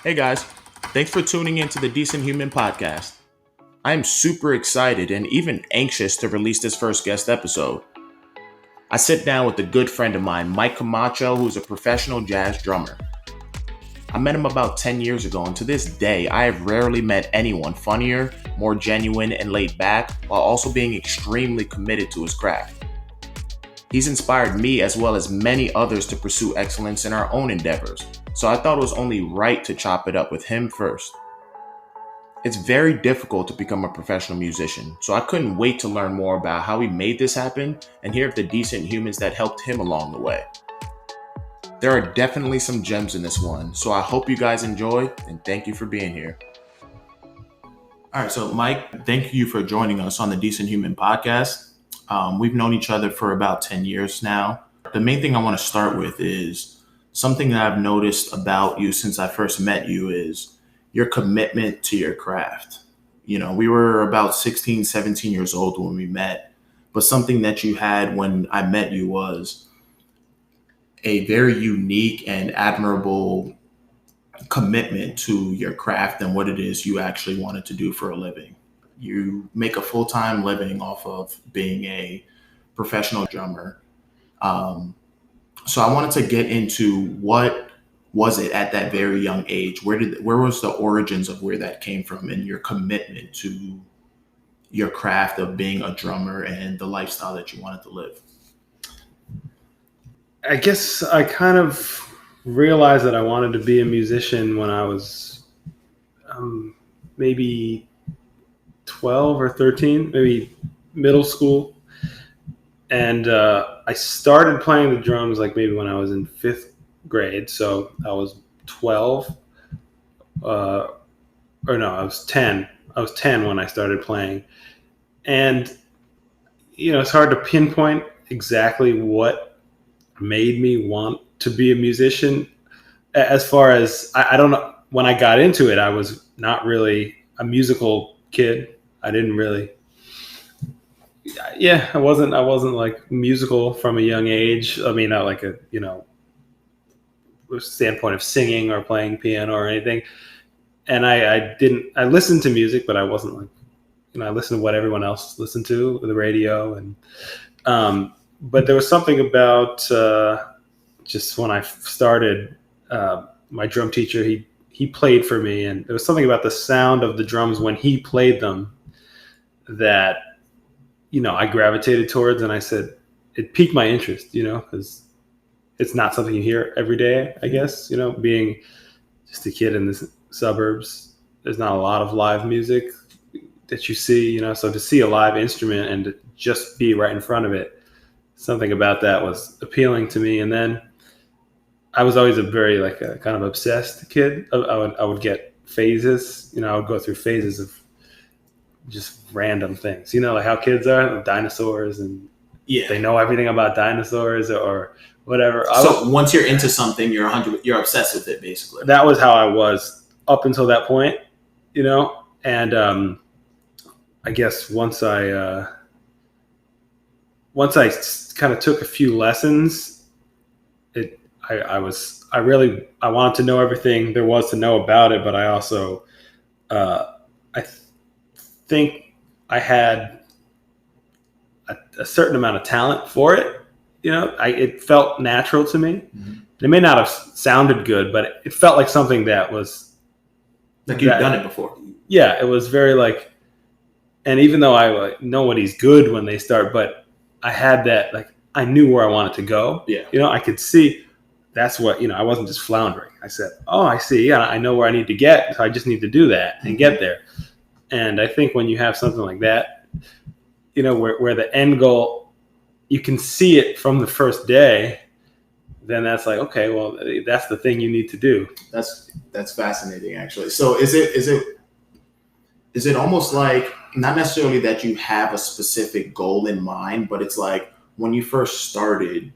Hey guys, thanks for tuning in to the Decent Human podcast. I am super excited and even anxious to release this first guest episode. I sit down with a good friend of mine, Mike Camacho, who's a professional jazz drummer. I met him about 10 years ago, and to this day, I have rarely met anyone funnier, more genuine, and laid back, while also being extremely committed to his craft. He's inspired me as well as many others to pursue excellence in our own endeavors, so I thought it was only right to chop it up with him first. It's very difficult to become a professional musician, so I couldn't wait to learn more about how he made this happen and hear of the decent humans that helped him along the way. There are definitely some gems in this one, so I hope you guys enjoy, and thank you for being here. All right, so Mike, thank you for joining us on the Decent Human podcast. We've known each other for about 10 years now. The main thing I want to start with is something that I've noticed about you since I first met you is your commitment to your craft. You know, we were about 16, 17 years old when we met, but something that you had when I met you was a very unique and admirable commitment to your craft and what it is you actually wanted to do for a living. You make a full-time living off of being a professional drummer. So I wanted to get into what was it at that very young age? Where was the origins of where that came from and your commitment to your craft of being a drummer and the lifestyle that you wanted to live? I guess I kind of realized that I wanted to be a musician when I was maybe 12 or 13, maybe middle school. And I started playing the drums like maybe when I was in fifth grade. So I was 12, I was 10. I was 10 when I started playing. And, you know, it's hard to pinpoint exactly what made me want to be a musician. As far as, I don't know, when I got into it, I was not really a musical kid. I didn't really, I wasn't like musical from a young age. I mean, not like a, standpoint of singing or playing piano or anything. And I listened to music, but I wasn't like, I listened to what everyone else listened to, the radio. And, but there was something about just when I started, my drum teacher, he played for me, and there was something about the sound of the drums when he played them that, I gravitated towards, and I said, it piqued my interest, because it's not something you hear every day, I guess, being just a kid in the suburbs, there's not a lot of live music that you see, so to see a live instrument and to just be right in front of it, something about that was appealing to me. And then I was always a very kind of obsessed kid. I would get phases, I would go through phases of just random things, like how kids are, dinosaurs, and they know everything about dinosaurs or whatever. So once you're into something, you're obsessed with it, basically. That was how I was up until that point, and I guess once I kind of took a few lessons, I wanted to know everything there was to know about it, but I also think I had a certain amount of talent for it. It felt natural to me. Mm-hmm. It may not have sounded good, but it felt like something that was like you've done it before. Yeah, it was very and even though I nobody's good when they start, but I had that, I knew where I wanted to go. Yeah. I could see that's what, I wasn't just floundering. I said, oh, I see. Yeah, I know where I need to get. So I just need to do that and get there. And I think when you have something like that, where the end goal, you can see it from the first day, then that's like, okay, well, that's the thing you need to do. That's fascinating, actually. So is it almost like, not necessarily that you have a specific goal in mind, but it's like when you first started,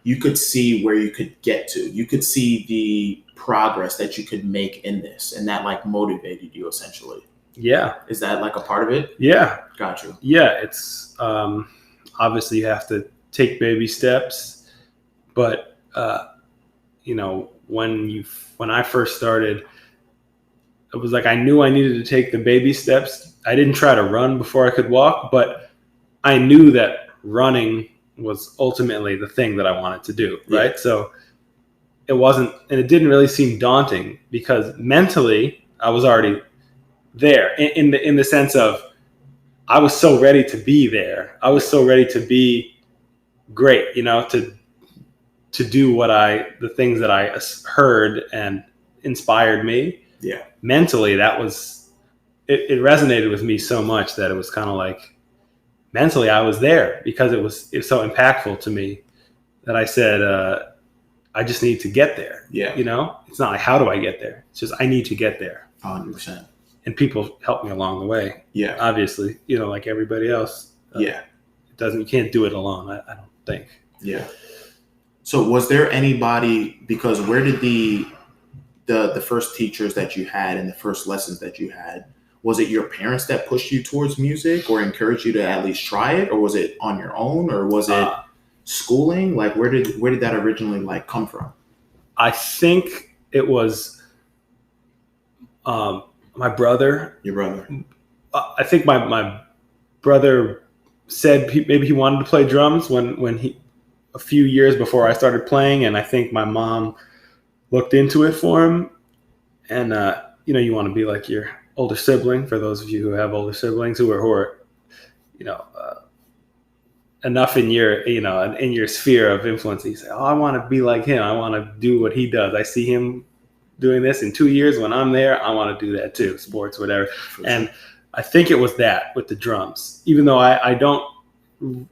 you could see where you could get to. You could see the progress that you could make in this, and that motivated you essentially. Yeah. Is that a part of it? Yeah. Gotcha. Yeah. It's obviously you have to take baby steps, but when I first started, it was like I knew I needed to take the baby steps. I didn't try to run before I could walk, but I knew that running was ultimately the thing that I wanted to do, right? Yeah. So it wasn't, and it didn't really seem daunting because mentally I was already there in the sense of I was so ready to be there. I was so ready to be great, to do the things that I heard and inspired me. Yeah. Mentally, it resonated with me so much that it was kind of like mentally I was there because it was so impactful to me that I said, I just need to get there. Yeah. It's not like, how do I get there? It's just, I need to get there. 100%. And people helped me along the way. Yeah. Obviously, like everybody else. Yeah. You can't do it alone. I don't think. Yeah. So was there anybody, because where did the first teachers that you had and the first lessons that you had, was it your parents that pushed you towards music or encouraged you to at least try it, or was it on your own, or was it schooling? Like where did that originally like come from? I think it was my brother. Your brother. I think my brother said maybe he wanted to play drums when he a few years before I started playing, and I think my mom looked into it for him. And you want to be like your older sibling. For those of you who have older siblings who are enough in your sphere of influence, you say, "Oh, I want to be like him. I want to do what he does. I see him doing this in 2 years. When I'm there, I want to do that too. Sports, whatever." And I think it was that with the drums, even though I don't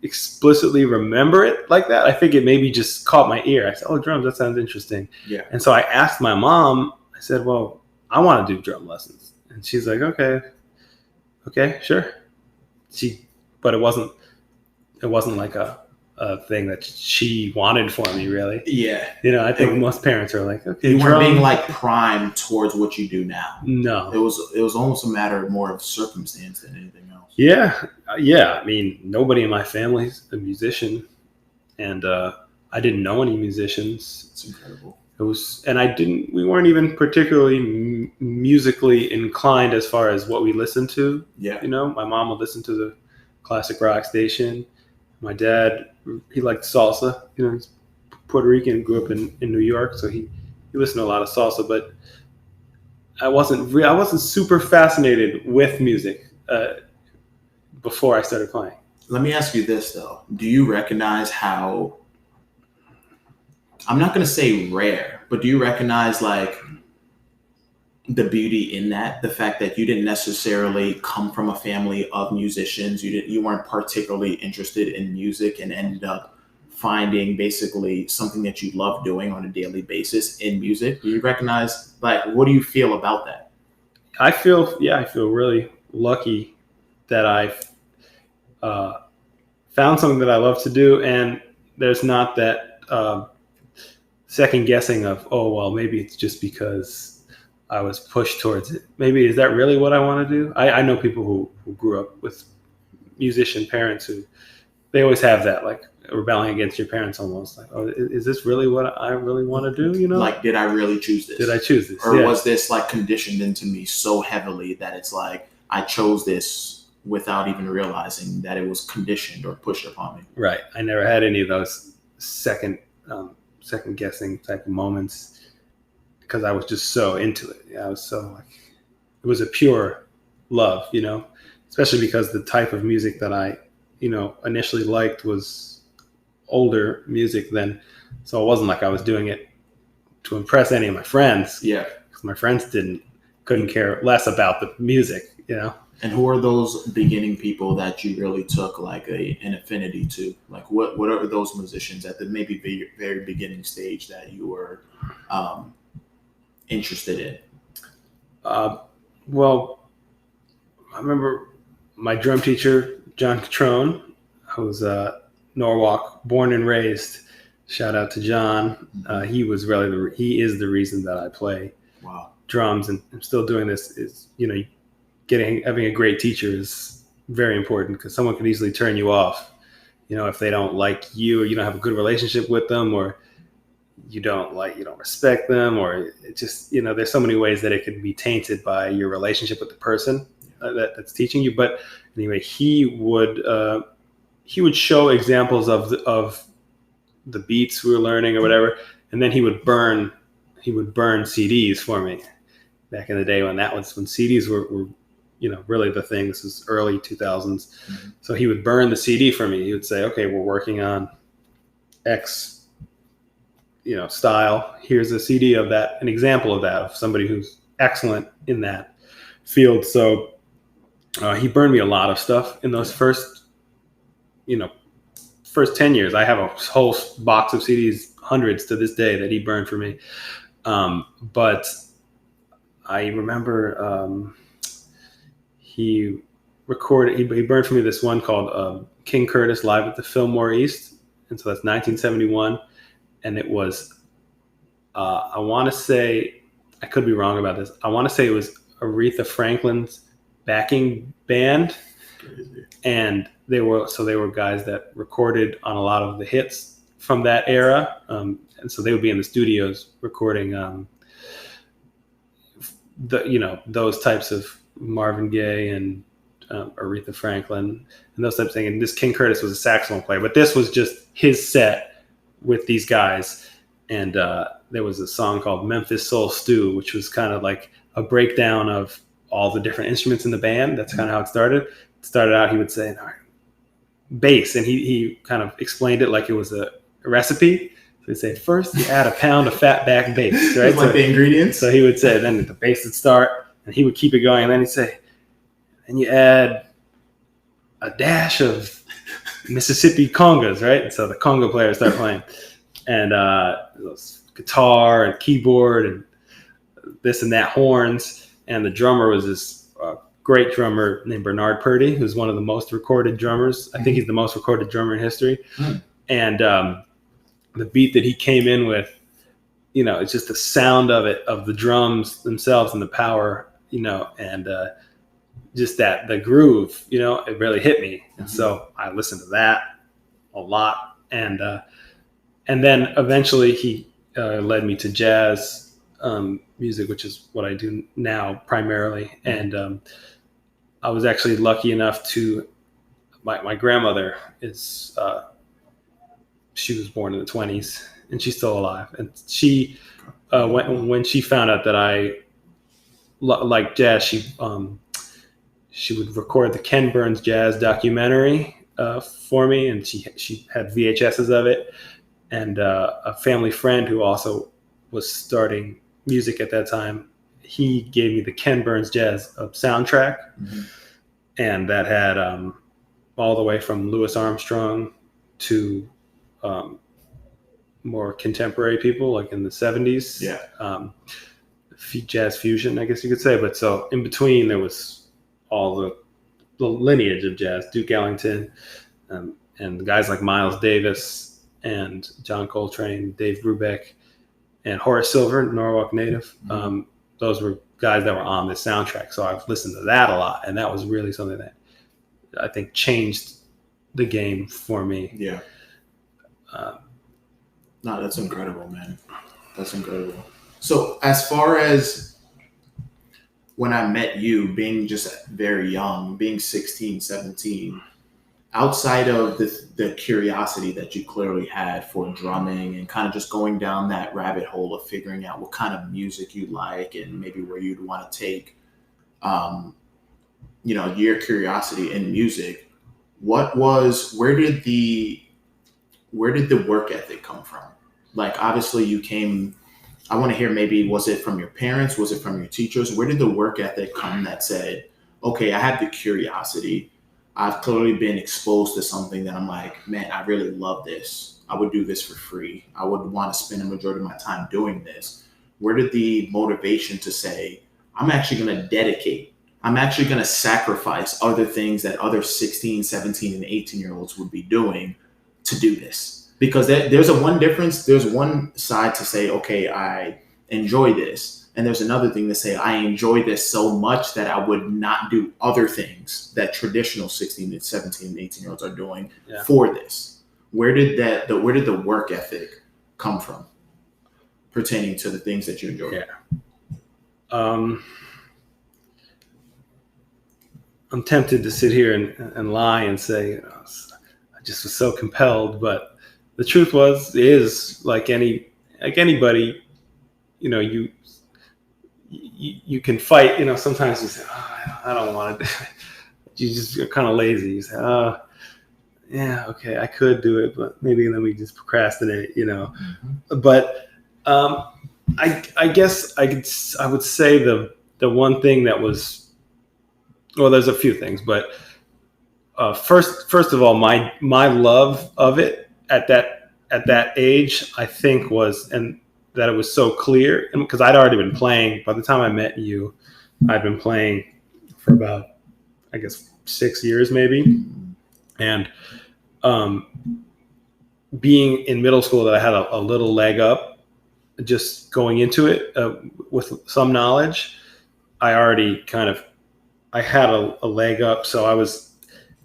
explicitly remember it like that. I think it maybe just caught my ear. I said, "Oh, drums, that sounds interesting." Yeah. And so I asked my mom, I said, "Well, I want to do drum lessons." And she's like, okay, sure. But it wasn't like a thing that she wanted for me, really. Yeah. I think most parents are like, okay, you weren't being like primed towards what you do now. No. It was almost a matter more of circumstance than anything else. Yeah. I mean, nobody in my family's a musician, and I didn't know any musicians. It's incredible. We weren't even particularly musically inclined as far as what we listened to. Yeah. My mom would listen to the classic rock station. My dad, he liked salsa. He's Puerto Rican, grew up in New York, so he listened to a lot of salsa. But I wasn't super fascinated with music before I started playing. Let me ask you this though: do you recognize how? I'm not going to say rare, but do you recognize like the beauty in that? The fact that you didn't necessarily come from a family of musicians, you weren't particularly interested in music, and ended up finding basically something that you love doing on a daily basis in music. Do you recognize, like, what do you feel about that? I feel really lucky that I've found something that I love to do, and there's not that second guessing of, oh, well, maybe it's just because I was pushed towards it. Maybe is that really what I want to do? I know people who grew up with musician parents who they always have that, like, rebelling against your parents almost. Like, oh, is this really what I really want to do? Like, did I really choose this? Did I choose this? Or was this like conditioned into me so heavily that it's like I chose this without even realizing that it was conditioned or pushed upon me? Right. I never had any of those second guessing type of moments because I was just so into it. I was so like, it was a pure love, especially because the type of music that I, initially liked was older music then. So it wasn't like I was doing it to impress any of my friends. Yeah. Because my friends couldn't care less about the music, And who are those beginning people that you really took like an affinity to? Like what are those musicians at the maybe very beginning stage that you were interested in? Well, I remember my drum teacher, John Catrone, who's Norwalk, born and raised. Shout out to John. He is the reason that I play drums, and I'm still doing this. Is having a great teacher is very important because someone can easily turn you off. If they don't like you or you don't have a good relationship with them, or you don't respect them, or it just, there's so many ways that it can be tainted by your relationship with the person that's teaching you. But anyway, he would show examples of the beats we were learning or whatever, and then he would burn CDs for me. Back in the day when CDs were really the thing. This was early 2000s. Mm-hmm. So he would burn the CD for me. He would say, okay, we're working on X style. Here's a CD of that, an example of that, of somebody who's excellent in that field. So he burned me a lot of stuff in those first 10 years. I have a whole box of CDs, hundreds to this day, that he burned for me. But I remember he burned for me this one called King Curtis Live at the Fillmore East. And so that's 1971. And it was, I want to say, I could be wrong about this, I want to say it was Aretha Franklin's backing band. Crazy. And they were guys that recorded on a lot of the hits from that era. And so they would be in the studios recording those types of Marvin Gaye and Aretha Franklin and those types of things. And this King Curtis was a saxophone player, but this was just his set with these guys. And there was a song called Memphis Soul Stew, which was kind of like a breakdown of all the different instruments in the band. That's kind of how it started. It started out, he would say, bass, and he kind of explained it like it was a recipe. So he'd say, first you add a pound of fatback bass, right? Like the ingredients. So he would say, then the bass would start, and he would keep it going, and then he'd say, and you add a dash of Mississippi congas, right? And so the conga players start playing, and guitar and keyboard and this and that, horns, and the drummer was this great drummer named Bernard Purdy, who's one of the most recorded drummers. I think he's the most recorded drummer in history. Mm. And the beat that he came in with, it's just the sound of it, of the drums themselves and the power, and just the groove, it really hit me. Mm-hmm. And so I listened to that a lot. And then eventually he led me to jazz music, which is what I do now primarily. Mm-hmm. And I was actually lucky enough to, my grandmother is, she was born in the 1920s and she's still alive. And she, when she found out that I liked jazz, she would record the Ken Burns jazz documentary for me. And she had VHSs of it. And a family friend who also was starting music at that time, he gave me the Ken Burns jazz soundtrack. Mm-hmm. And that had all the way from Louis Armstrong to more contemporary people, like in the 70s. Yeah. Jazz fusion, I guess you could say. But so in between, there was all the lineage of jazz, Duke Ellington, and guys like Miles Davis and John Coltrane, Dave Brubeck, and Horace Silver, Norwalk native. Mm-hmm. Those were guys that were on this soundtrack. So I've listened to that a lot. And that was really something that I think changed the game for me. Yeah. No, that's incredible, man. That's incredible. So as far as when I met you, being just very young, being 16, 17, outside of the curiosity that you clearly had for drumming and kind of just going down that rabbit hole of figuring out what kind of music you like and maybe where you'd want to take, your curiosity in music, where did the work ethic come from? Like, obviously you came, I want to hear, maybe, was it from your parents? Was it from your teachers? Where did the work ethic come that said, okay, I have the curiosity. I've clearly been exposed to something that I'm like, man, I really love this. I would do this for free. I would want to spend a majority of my time doing this. Where did the motivation to say, I'm actually going to dedicate, I'm actually going to sacrifice other things that other 16, 17, and 18-year-olds would be doing to do this? Because there's one difference. There's one side to say, okay, I enjoy this. And there's another thing to say, I enjoy this so much that I would not do other things that traditional 16, 17, and 18-year-olds are doing for this. Where did the work ethic come from? pertaining to the things that you enjoy? Yeah. I'm tempted to sit here and lie and say I just was so compelled, but the truth is like anybody, you know, you can fight. You know, sometimes you say, oh, I don't want to. You just are kind of lazy. You say, oh, yeah, okay, I could do it, but maybe let me just procrastinate. You know, but I guess I would say the one thing that was, well, there's a few things, but first of all, my love of it at that age, I think was, and that it was so clear, and because I'd already been playing by the time I met you, I'd been playing for about, I guess, 6 years maybe, and being in middle school, that I had a little leg up just going into it with some knowledge. I had a leg up, so it's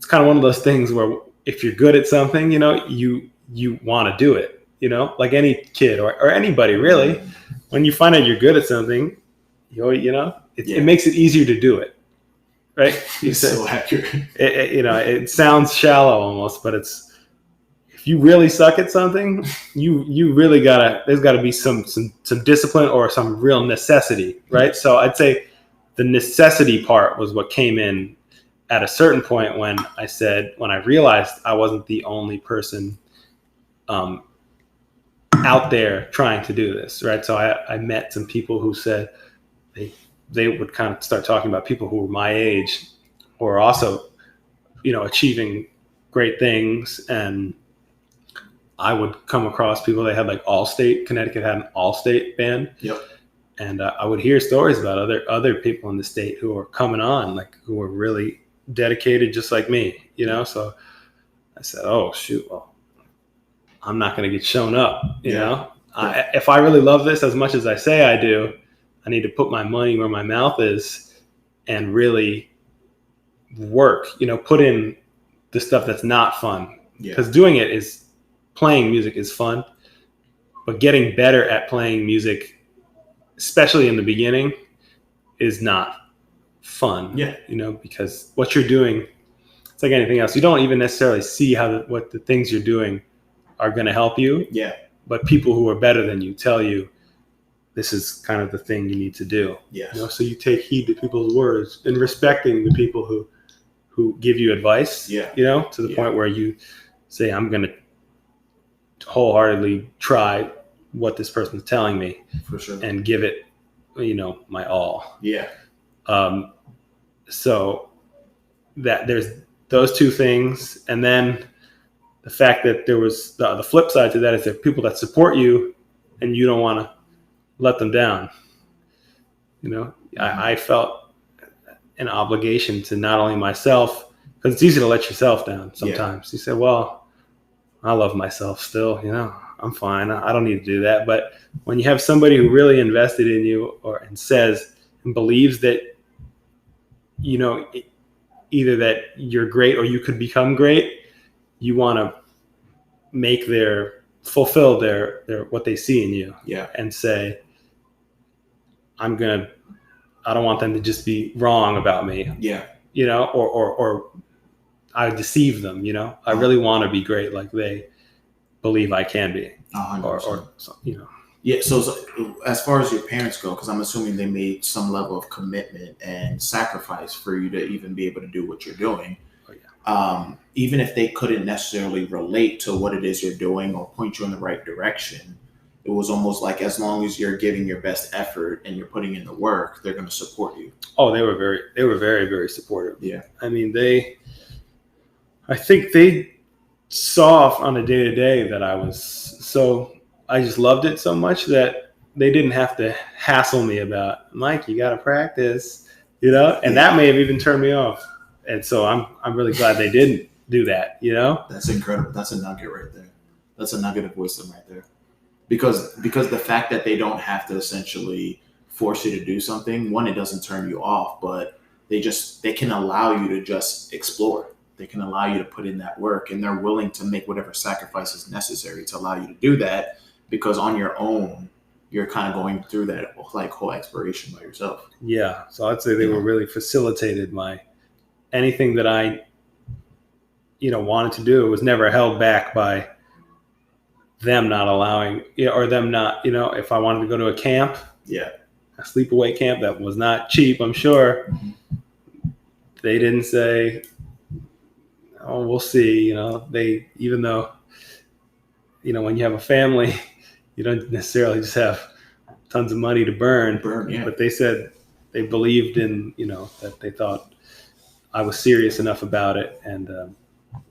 kind of one of those things where if you're good at something, you know, you want to do it, you know, like any kid or anybody really. When you find out you're good at something, it makes it easier to do it, right? It's so accurate. It sounds shallow almost, but if you really suck at something, you really there's gotta be some discipline or some real necessity, right? So I'd say the necessity part was what came in at a certain point when I realized I wasn't the only person out there trying to do this, right? So I met some people who said they would kind of start talking about people who were my age who are also, achieving great things. And I would come across people that had like Allstate. Connecticut had an Allstate band. Yep. And I would hear stories about other people in the state who were coming on, like who were really dedicated just like me, So I said, oh, shoot, well, I'm not going to get shown up, you know? If I really love this as much as I say I do, I need to put my money where my mouth is and really work, put in the stuff that's not fun. Because playing music is fun, but getting better at playing music, especially in the beginning, is not fun. Because what you're doing, it's like anything else. You don't even necessarily see what the things you're doing are going to help you. But people who are better than you tell you this is kind of the thing you need to do. So you take heed to people's words and respecting the people who give you advice. To the point where you say, I'm going to wholeheartedly try what this person's telling me. For sure. And give it, my all. So that there's those two things. And then the fact that there was the flip side to that is there are people that support you and you don't want to let them down. I felt an obligation to not only myself, because it's easy to let yourself down sometimes. You say, well, I love myself still, I'm fine. I don't need to do that. But when you have somebody who really invested in you and says and believes that, either that you're great or you could become great, you want to fulfill their what they see in you. And say, I don't want them to just be wrong about me. Or I deceive them, I really want to be great like they believe I can be. 100%. So as far as your parents go, because I'm assuming they made some level of commitment and sacrifice for you to even be able to do what you're doing. Even if they couldn't necessarily relate to what it is you're doing or point you in the right direction, it was almost like as long as you're giving your best effort and you're putting in the work, they're going to support you. Oh, they were very, very supportive. I mean, I think they saw on a day-to-day that I just loved it so much that they didn't have to hassle me about, Mike, you got to practice, and that may have even turned me off. And so I'm really glad they didn't do that, That's incredible. That's a nugget right there. That's a nugget of wisdom right there. Because the fact that they don't have to essentially force you to do something, one, it doesn't turn you off, but they can allow you to just explore. They can allow you to put in that work, and they're willing to make whatever sacrifices necessary to allow you to do that, because on your own, you're kind of going through that like whole exploration by yourself. Yeah. So I'd say they Yeah. were really facilitated anything that I, wanted to do. It was never held back by them not allowing, or them not, if I wanted to go to a camp, Yeah. a sleepaway camp that was not cheap, I'm sure. They didn't say, "Oh, we'll see." They, even though, when you have a family, you don't necessarily just have tons of money to burn. Yeah. But they said they believed in, that they thought I was serious enough about it, and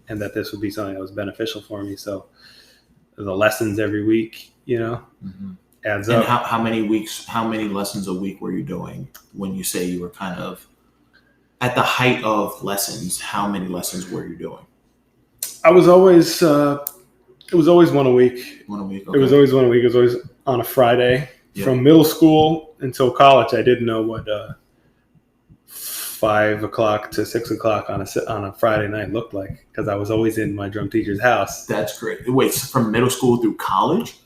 that this would be something that was beneficial for me. So the lessons every week, adds And up. how many lessons a week were you doing when you say you were kind of at the height of lessons? How many lessons were you doing? I was always, it was always one a week. 1 a week. Okay. It was always 1 a week. It was always on a Friday. Yeah. From middle school until college, I didn't know what 5 o'clock to 6 o'clock on a Friday night looked like, because I was always in my drum teacher's house. That's great. Wait, so from middle school through college?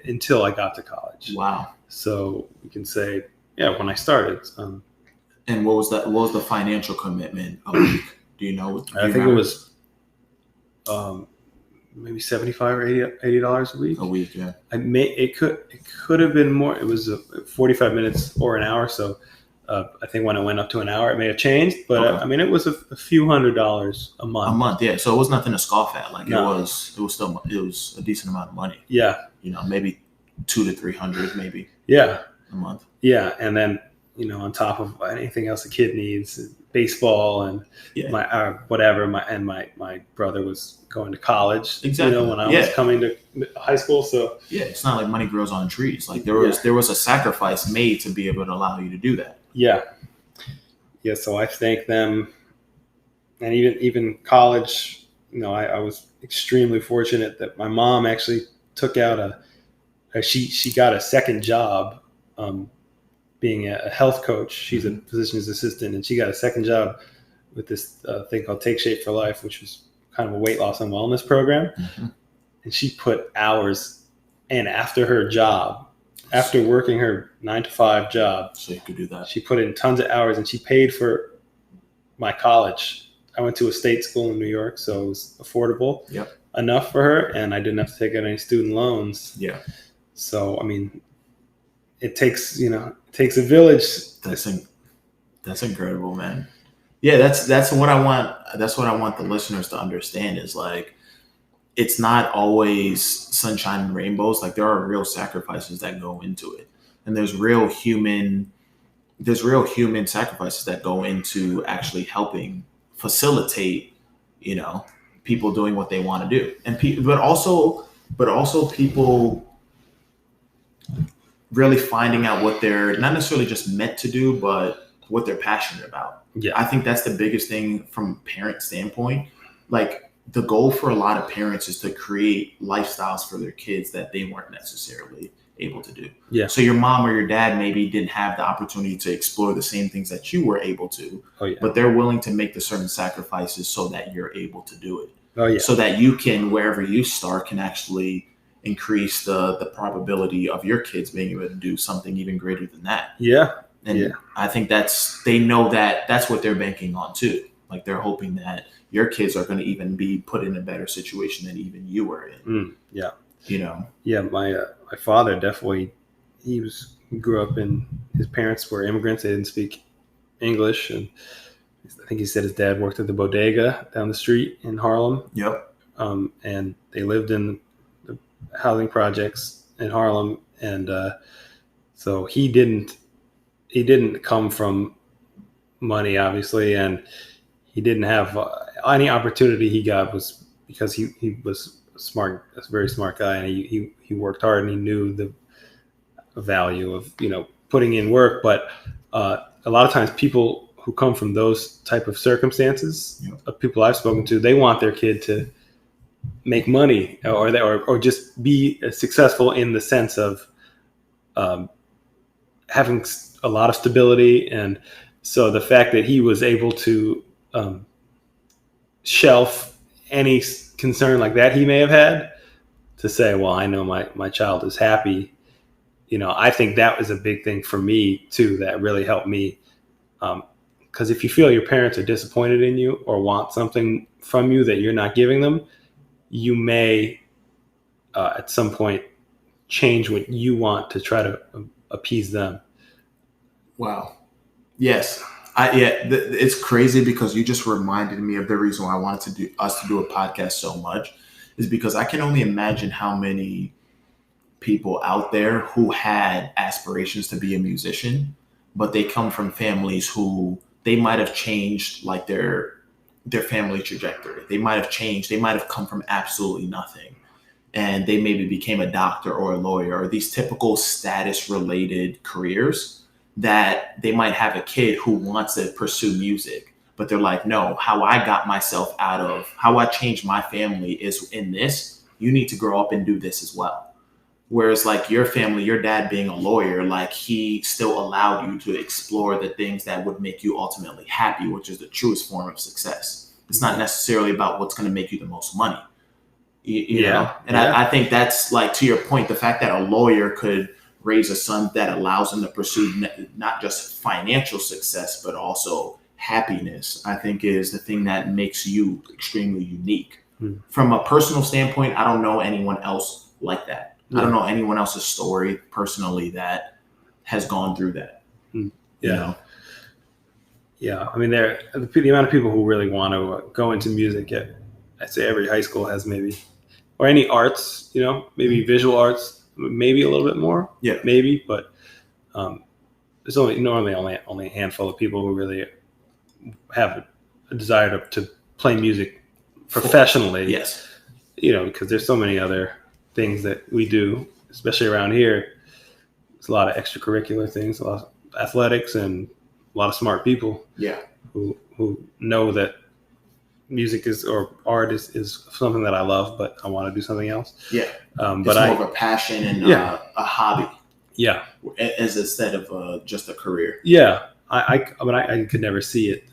Until I got to college. Wow. So you can say, when I started. And what was that? What was the financial commitment a week? Do you know? I think it was maybe $75 or $80 a week. A week, yeah. It could have been more. It was 45 minutes or an hour. So I think when it went up to an hour, it may have changed. But Okay. it was a few $100s a month. A month, yeah. So it was nothing to scoff at. Like No. it was a decent amount of money. Yeah. Maybe 200 to 300, maybe. Yeah. A month. Yeah, and then on top of anything else a kid needs, baseball and my whatever. My brother was going to college. Exactly. When I was coming to high school. So it's not like money grows on trees. Like there was a sacrifice made to be able to allow you to do that. Yeah. So I thank them, and even college. I was extremely fortunate that my mom actually took out she got a second job. Being a health coach. She's a physician's assistant, and she got a second job with this thing called Take Shape for Life, which was kind of a weight loss and wellness program. Mm-hmm. And she put hours in after her job, after working her 9 to 5 job. So you could do that. She put in tons of hours, and she paid for my college. I went to a state school in New York, so it was affordable enough for her, and I didn't have to take out any student loans. Yeah. So, it takes a village. That's incredible, man. Yeah, that's what I want. That's what I want the listeners to understand is like, it's not always sunshine and rainbows. Like there are real sacrifices that go into it, and there's real human sacrifices that go into actually helping facilitate, people doing what they want to do, and but also people really finding out what they're not necessarily just meant to do, but what they're passionate about. Yeah. I think that's the biggest thing from a parent standpoint. Like the goal for a lot of parents is to create lifestyles for their kids that they weren't necessarily able to do. Yeah. So your mom or your dad maybe didn't have the opportunity to explore the same things that you were able to, but they're willing to make the certain sacrifices so that you're able to do it. So that you can, wherever you start, can actually increase the probability of your kids being able to do something even greater than that. And I think they know that's what they're banking on too. Like they're hoping that your kids are going to even be put in a better situation than even you were in. My father definitely, he grew up his parents were immigrants. They didn't speak English, and I think he said his dad worked at the bodega down the street in Harlem. And they lived in the housing projects in Harlem, and so he didn't come from money, obviously, and he didn't have any opportunity he got was because he was smart, a very smart guy, and he worked hard and he knew the value of putting in work. But a lot of times people who come from those type of circumstances, people I've spoken to, they want their kid to make money or just be successful in the sense of having a lot of stability. And so the fact that he was able to shelf any concern like that he may have had to say, well, I know my child is happy, I think that was a big thing for me too, that really helped me. Because if you feel your parents are disappointed in you or want something from you that you're not giving them, you may at some point change what you want to try to appease them. Wow. Yes. It's crazy because you just reminded me of the reason why I wanted to do a podcast so much is because I can only imagine how many people out there who had aspirations to be a musician, but they come from families who they might have changed like their family trajectory. They might have changed. They might have come from absolutely nothing. And they maybe became a doctor or a lawyer or these typical status related careers that they might have a kid who wants to pursue music, but they're like, no, how I got myself out of how I changed my family is in this. You need to grow up and do this as well. Whereas like your family, your dad being a lawyer, like he still allowed you to explore the things that would make you ultimately happy, which is the truest form of success. It's not necessarily about what's going to make you the most money. You know? And I think that's like, to your point, the fact that a lawyer could raise a son that allows him to pursue not just financial success, but also happiness, I think is the thing that makes you extremely unique. From a personal standpoint, I don't know anyone else like that. I don't know anyone else's story personally that has gone through that. You know? Yeah. I mean, the amount of people who really want to go into music I'd say every high school has maybe, or any arts, maybe visual arts, maybe a little bit more. Yeah. Maybe, but there's normally only a handful of people who really have a desire to play music professionally. Yes. Because there's so many other things that we do, especially around here. There's a lot of extracurricular things, a lot of athletics, and a lot of smart people. Yeah. Who know that music or art is something that I love, but I want to do something else. Yeah. But it's more of a passion and a hobby. Yeah. As instead of just a career. Yeah. I could never see it.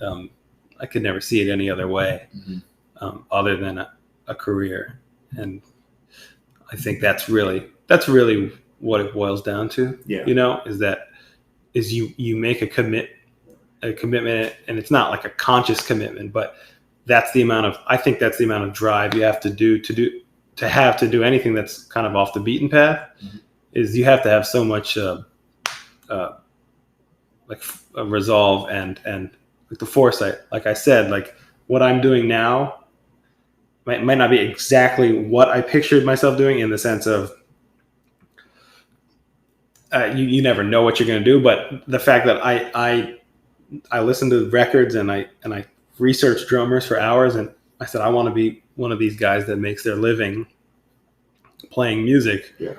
I could never see it any other way, other than a career. And I think that's really what it boils down to. Yeah. Is you make a commitment, and it's not like a conscious commitment, but that's the amount of drive you have to do anything that's kind of off the beaten path. Is you have to have so much resolve and like the foresight. Like I said, like what I'm doing now might not be exactly what I pictured myself doing, in the sense of you never know what you're going to do. But the fact that I listen to records and I research drummers for hours, and I said I want to be one of these guys that makes their living playing music. Yeah.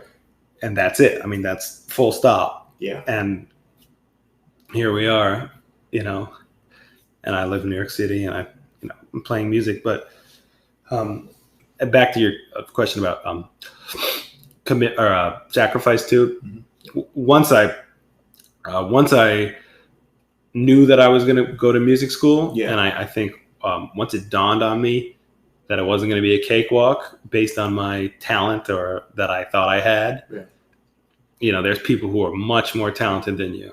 And that's it. I mean, that's full stop. Yeah. And here we are, and I live in New York City, and I'm playing music. But back to your question about commit or sacrifice too. Once I knew that I was going to go to music school, and I think once it dawned on me that it wasn't going to be a cakewalk based on my talent or that I thought I had. Yeah. There's people who are much more talented than you,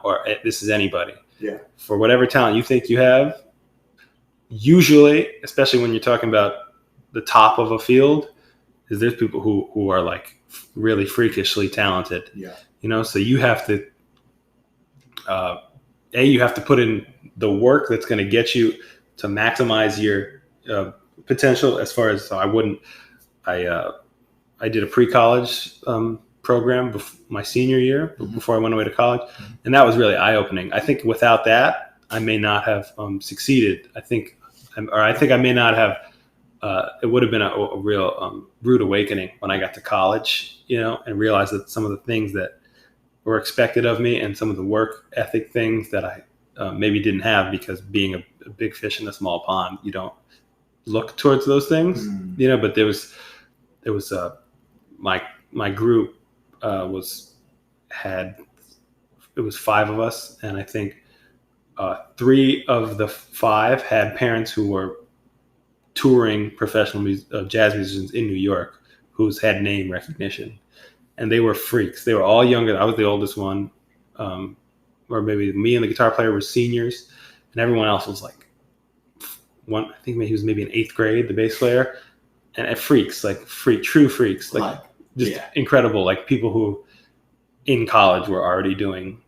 or this is anybody. Yeah. For whatever talent you think you have, usually, especially when you're talking about the top of a field, is there's people who are like really freakishly talented. Yeah. So you have to, you have to put in the work that's going to get you to maximize your potential. As far as I did a pre-college program my senior year before I went away to college, and that was really eye-opening. I think without that, I may not have succeeded. I think I may not have. It would have been a real rude awakening when I got to college, and realized that some of the things that were expected of me and some of the work ethic things that I maybe didn't have, because being a big fish in a small pond, you don't look towards those things, but there was my group it was 5 of us, and I think 3 of the 5 had parents who were touring professional jazz musicians in New York, who's had name recognition. and they were freaks. They were all younger. I was the oldest one, or maybe me and the guitar player were seniors, and everyone else was like one. I think maybe he was maybe in 8th grade, the bass player, and freaks, like true freaks, like just incredible, like people who in college were already doing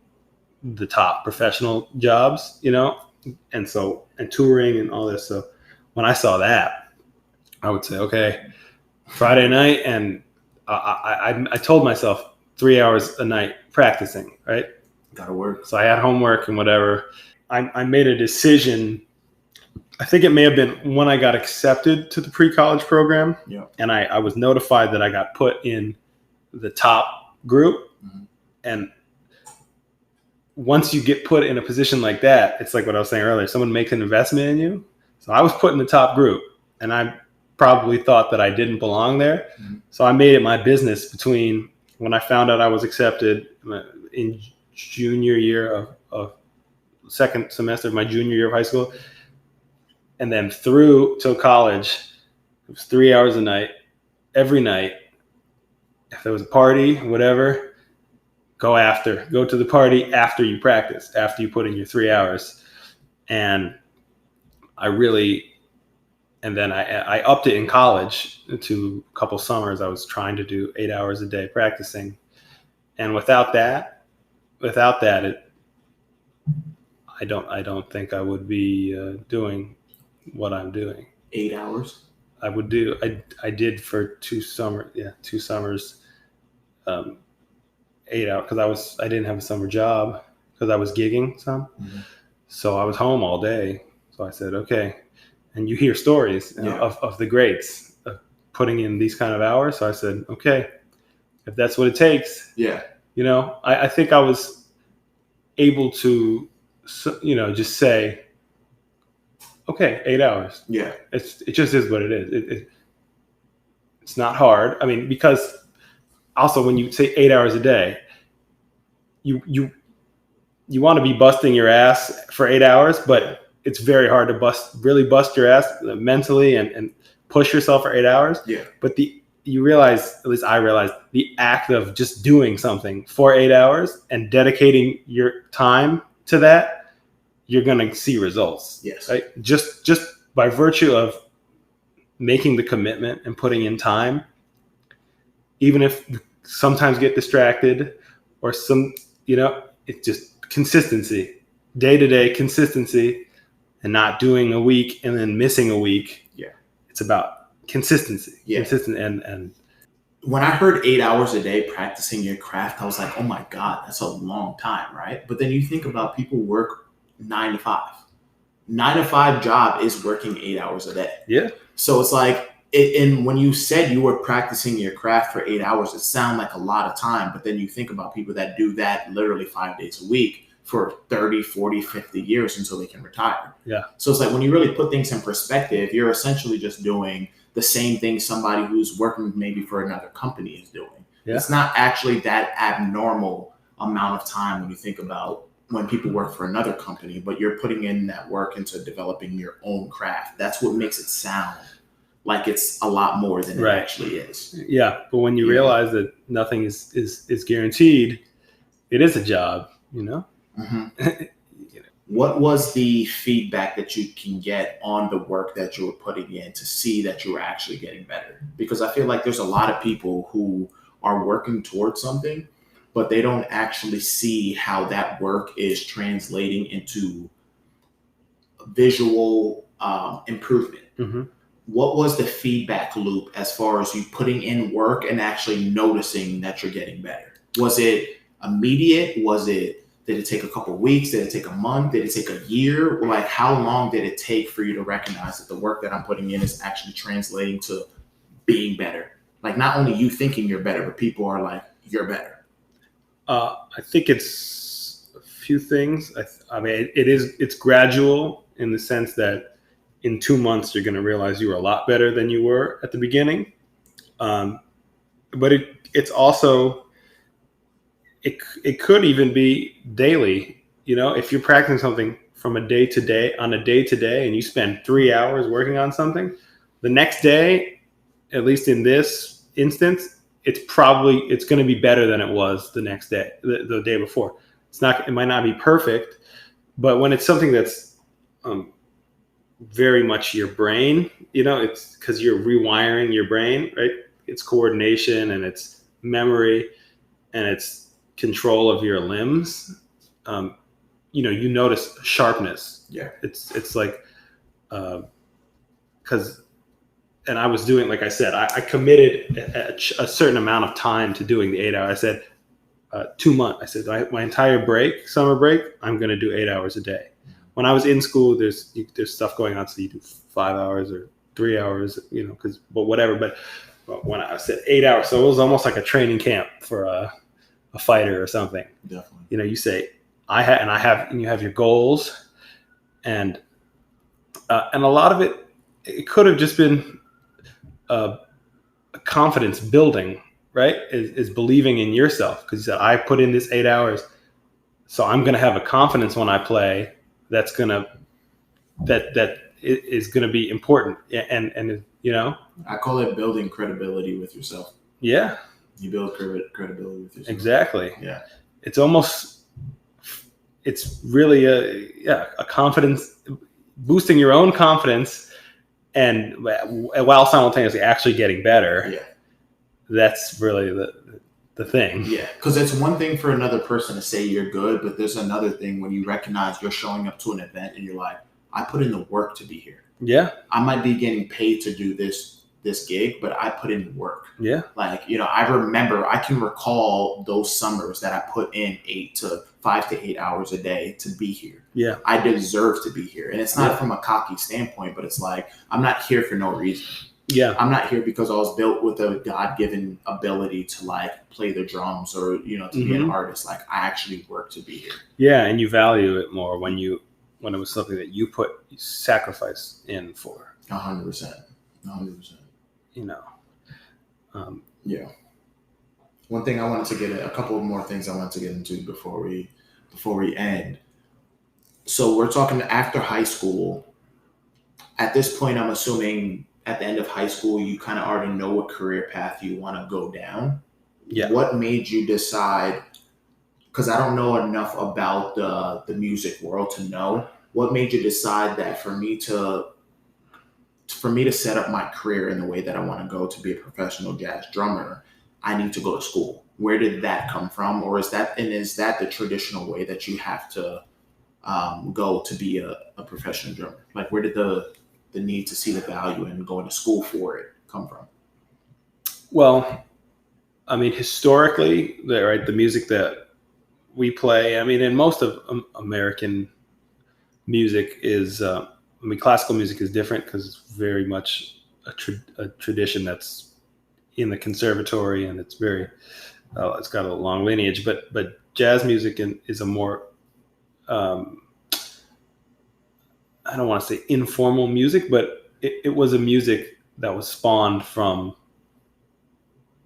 the top professional jobs, and touring and all this. So when I saw that, I would say, okay, Friday night, and I told myself 3 hours a night practicing, right? Gotta work. So I had homework and whatever. I made a decision. I think it may have been when I got accepted to the pre-college program, and I was notified that I got put in the top group. Mm-hmm. And once you get put in a position like that, it's like what I was saying earlier, someone makes an investment in you. So I was put in the top group, and I probably thought that I didn't belong there. Mm-hmm. So I made it my business between when I found out I was accepted in junior year of second semester of my junior year of high school, and then through till college, it was 3 hours a night, every night. If there was a party, whatever, go to the party after you practice, after you put in your 3 hours. And then I upped it in college to a couple summers. I was trying to do 8 hours a day practicing. And without that, I don't think I would be doing what I'm doing. 8 hours? I did for 2 summers, 8 hours, because I didn't have a summer job because I was gigging some. Mm-hmm. So I was home all day. So I said, okay. And you hear stories of the greats of putting in these kind of hours. So I said, okay, if that's what it takes. Yeah. I think I was able to, just say, okay, 8 hours. Yeah. It just is what it is. It's not hard. I mean, because also when you say 8 hours a day, you want to be busting your ass for 8 hours, but it's very hard to really bust your ass mentally and push yourself for 8 hours. Yeah. But you realize, at least I realized, the act of just doing something for 8 hours and dedicating your time to that, you're going to see results. Yes. Right? Just by virtue of making the commitment and putting in time, even if sometimes get distracted or it's just consistency, day-to-day consistency, and not doing a week and then missing a week. Yeah. It's about consistency. Yeah. Consistent and when I heard 8 hours a day practicing your craft, I was like, oh my God, that's a long time, right? But then you think about people work 9 to 5. 9 to 5 job is working 8 hours a day. Yeah. So it's like, and when you said you were practicing your craft for 8 hours, it sounded like a lot of time. But then you think about people that do that literally 5 days a week for 30, 40, 50 years until they can retire. Yeah. So it's like when you really put things in perspective, you're essentially just doing the same thing somebody who's working maybe for another company is doing. Yeah. It's not actually that abnormal amount of time when you think about when people work for another company, but you're putting in that work into developing your own craft. That's what makes it sound like it's a lot more than it actually is. Yeah, but when you realize that nothing is guaranteed, it is a job, Mm-hmm. What was the feedback that you can get on the work that you were putting in to see that you were actually getting better? Because I feel like there's a lot of people who are working towards something, but they don't actually see how that work is translating into visual improvement. Mm-hmm. What was the feedback loop as far as you putting in work and actually noticing that you're getting better? Was it immediate? Did it take a couple of weeks? Did it take a month? Did it take a year? Like, how long did it take for you to recognize that the work that I'm putting in is actually translating to being better? Like, not only you thinking you're better, but people are like, you're better. I think it's a few things. I mean, it's gradual in the sense that in 2 months, you're going to realize you were a lot better than you were at the beginning. But it's also, it could even be daily. If you're practicing something from a day to day and you spend 3 hours working on something, the next day, at least in this instance, it's going to be better than it was the next day, the day before. It might not be perfect, but when it's something that's very much your brain, it's because you're rewiring your brain, right? It's coordination and it's memory and it's control of your limbs. You notice sharpness. Yeah. It's like, because, and I was doing, like I said, I committed a certain amount of time to doing the 8 hours. I said, 2 months. I said, my entire summer break, I'm going to do 8 hours a day. When I was in school, there's stuff going on, so you do 5 hours or 3 hours, but whatever. But when I said 8 hours, so it was almost like a training camp for a fighter or something. Definitely. You say, and you have your goals, and a lot of it could have just been a confidence building, right? Is believing in yourself, because you said, I put in this 8 hours, so I'm going to have a confidence when I play that is going to be important, and I call it building credibility with yourself. Yeah, you build credibility with yourself. Exactly. Yeah, it's really a confidence, boosting your own confidence, and while simultaneously actually getting better. Yeah, that's really the thing. Yeah, because it's one thing for another person to say you're good, but there's another thing when you recognize you're showing up to an event and you're like, I put in the work to be here. Yeah. I might be getting paid to do this gig, but I put in work. Yeah. Like, I can recall those summers that I put in 5 to 8 hours a day to be here. Yeah. I deserve to be here. And it's not from a cocky standpoint, but it's like, I'm not here for no reason. Yeah. I'm not here because I was built with a God-given ability to like play the drums or, to be an artist. Like, I actually work to be here. Yeah. And you value it more when it was something that you sacrifice in for. 100%. Yeah. One thing I wanted to get a couple more things I wanted to get into before we end. So we're talking after high school. At this point, I'm assuming at the end of high school, you kind of already know what career path you want to go down. Yeah. What made you decide? Because I don't know enough about the music world to know. What made you decide that for me to set up my career in the way that I want to go to be a professional jazz drummer, I need to go to school? Where did that come from? Or is that the traditional way that you have to go to be a professional drummer? Like, where did the need to see the value in going to school for it come from? Well, I mean, historically, the music that we play, I mean, in most of American music is, classical music is different because it's very much a tradition that's in the conservatory, and it's very, it's got a long lineage. But jazz music is a more, I don't want to say informal music, but it was a music that was spawned from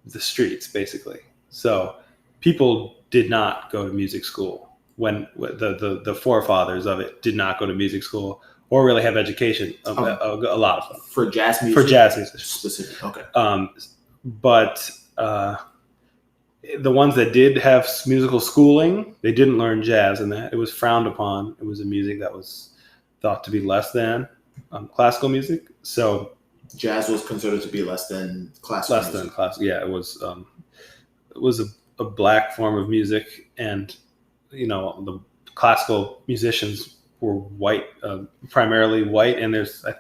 the streets, basically. So people did not go to music school. When the forefathers of it did not go to music school or really have education, a lot of them. For jazz music? For jazz music. Specific, okay. But the ones that did have musical schooling, they didn't learn jazz, and that it was frowned upon. It was a music that was thought to be less than classical music. So jazz was considered to be less than classical music. Less than classical, yeah. It was a black form of music, and the classical musicians were white, primarily white, and there's a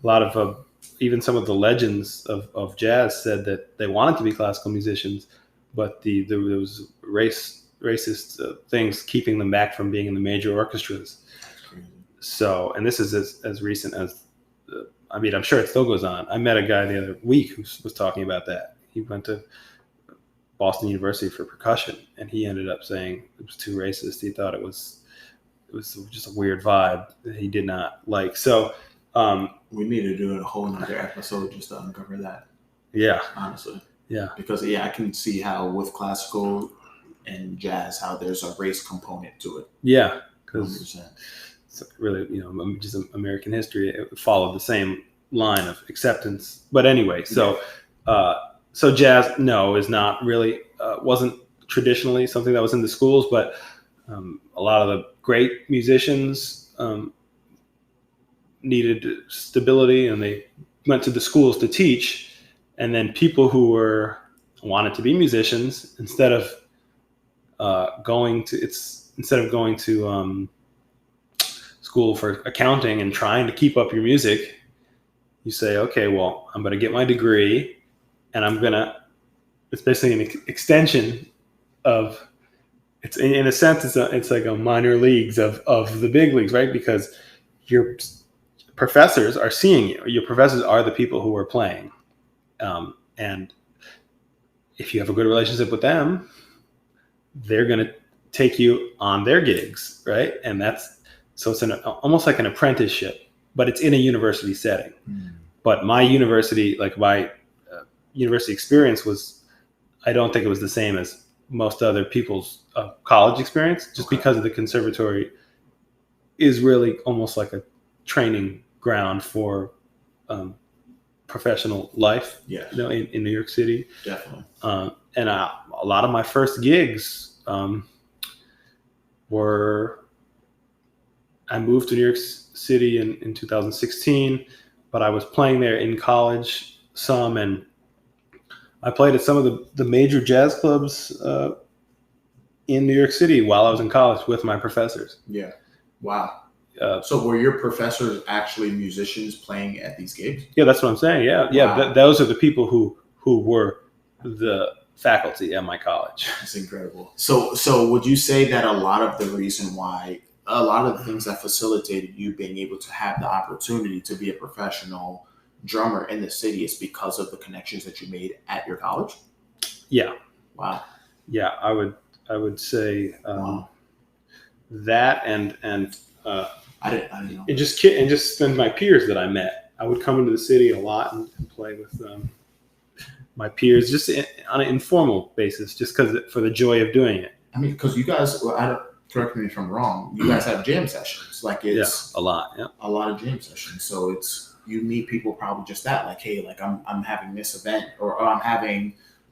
lot of even some of the legends of jazz said that they wanted to be classical musicians, but there was racist things keeping them back from being in the major orchestras. So, and this is as recent as, I'm sure it still goes on. I met a guy the other week who was talking about that. He went to Boston University for percussion, and he ended up saying it was too racist. He thought it was just a weird vibe that he did not like. So we need to do a whole nother episode just to uncover that. Yeah, honestly. Yeah, because I can see how with classical and jazz, how there's a race component to it. Yeah, because it's really just American history. It followed the same line of acceptance. But anyway, so So jazz, no, is not really wasn't traditionally something that was in the schools, but a lot of the great musicians needed stability, and they went to the schools to teach. And then people who were wanted to be musicians, instead of going to school for accounting and trying to keep up your music, you say, okay, well, I'm going to get my degree, and it's basically an extension of, it's in a sense, it's like a minor leagues of the big leagues, right? Because your professors are seeing you. Your professors are the people who are playing. And if you have a good relationship with them, they're going to take you on their gigs, right? And so it's almost like an apprenticeship, but it's in a university setting. But my university experience I don't think it was the same as most other people's college experience, just because of the conservatory is really almost like a training ground for professional life, in New York City. Definitely. And a lot of my first gigs were, I moved to New York City in 2016, but I was playing there in college some, and I played at some of the major jazz clubs in New York City while I was in college with my professors. Yeah. Wow. So were your professors actually musicians playing at these gigs? Yeah, that's what I'm saying. Yeah. Wow. Those are the people who were the faculty at my college. That's incredible. So would you say that a lot of the reason why, a lot of the things that facilitated you being able to have the opportunity to be a professional drummer in the city is because of the connections that you made at your college? Yeah. Wow. Yeah, I would say Wow. that and I didn't know. and just then my peers that I met. I would come into the city a lot and play with my peers, just on an informal basis, just for the joy of doing it. I mean, because you guys, correct me if I'm wrong, you guys have jam sessions. Like it's a lot. Yeah. a lot of jam sessions. So you meet people probably just that, like, hey, like I'm having this event, or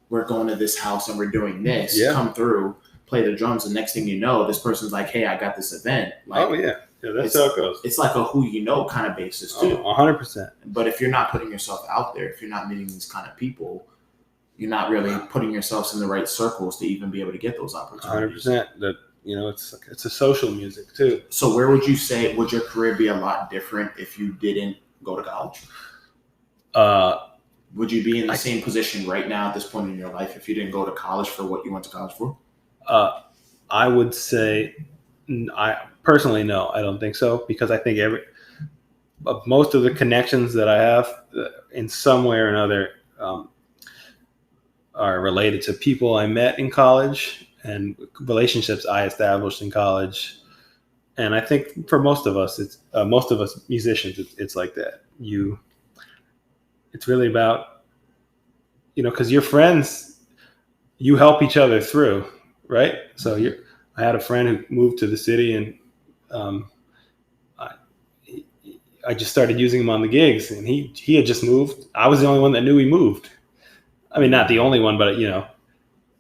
we're going to this house and we're doing this. Yeah. Come through, play the drums, and next thing you know, this person's like, hey, I got this event. Like, Oh yeah. Yeah, that's how it goes. It's like a who you know kind of basis too. 100%. But if you're not putting yourself out there, if you're not meeting these kind of people, you're not really putting yourselves in the right circles to even be able to get those opportunities. 100%. That it's a social music too. So where would you say would your career be a lot different if you didn't go to college? Would you be in the same position right now at this point in your life if you didn't go to college for what you went to college for? I would say, I personally, no, I don't think so, because I think most of the connections that I have in some way or another are related to people I met in college and relationships I established in college. And I think for most of us musicians, it's like that. It's really about, because your friends, you help each other through, right? So I had a friend who moved to the city, and I just started using him on the gigs, and he had just moved. I was the only one that knew he moved. I mean, not the only one, but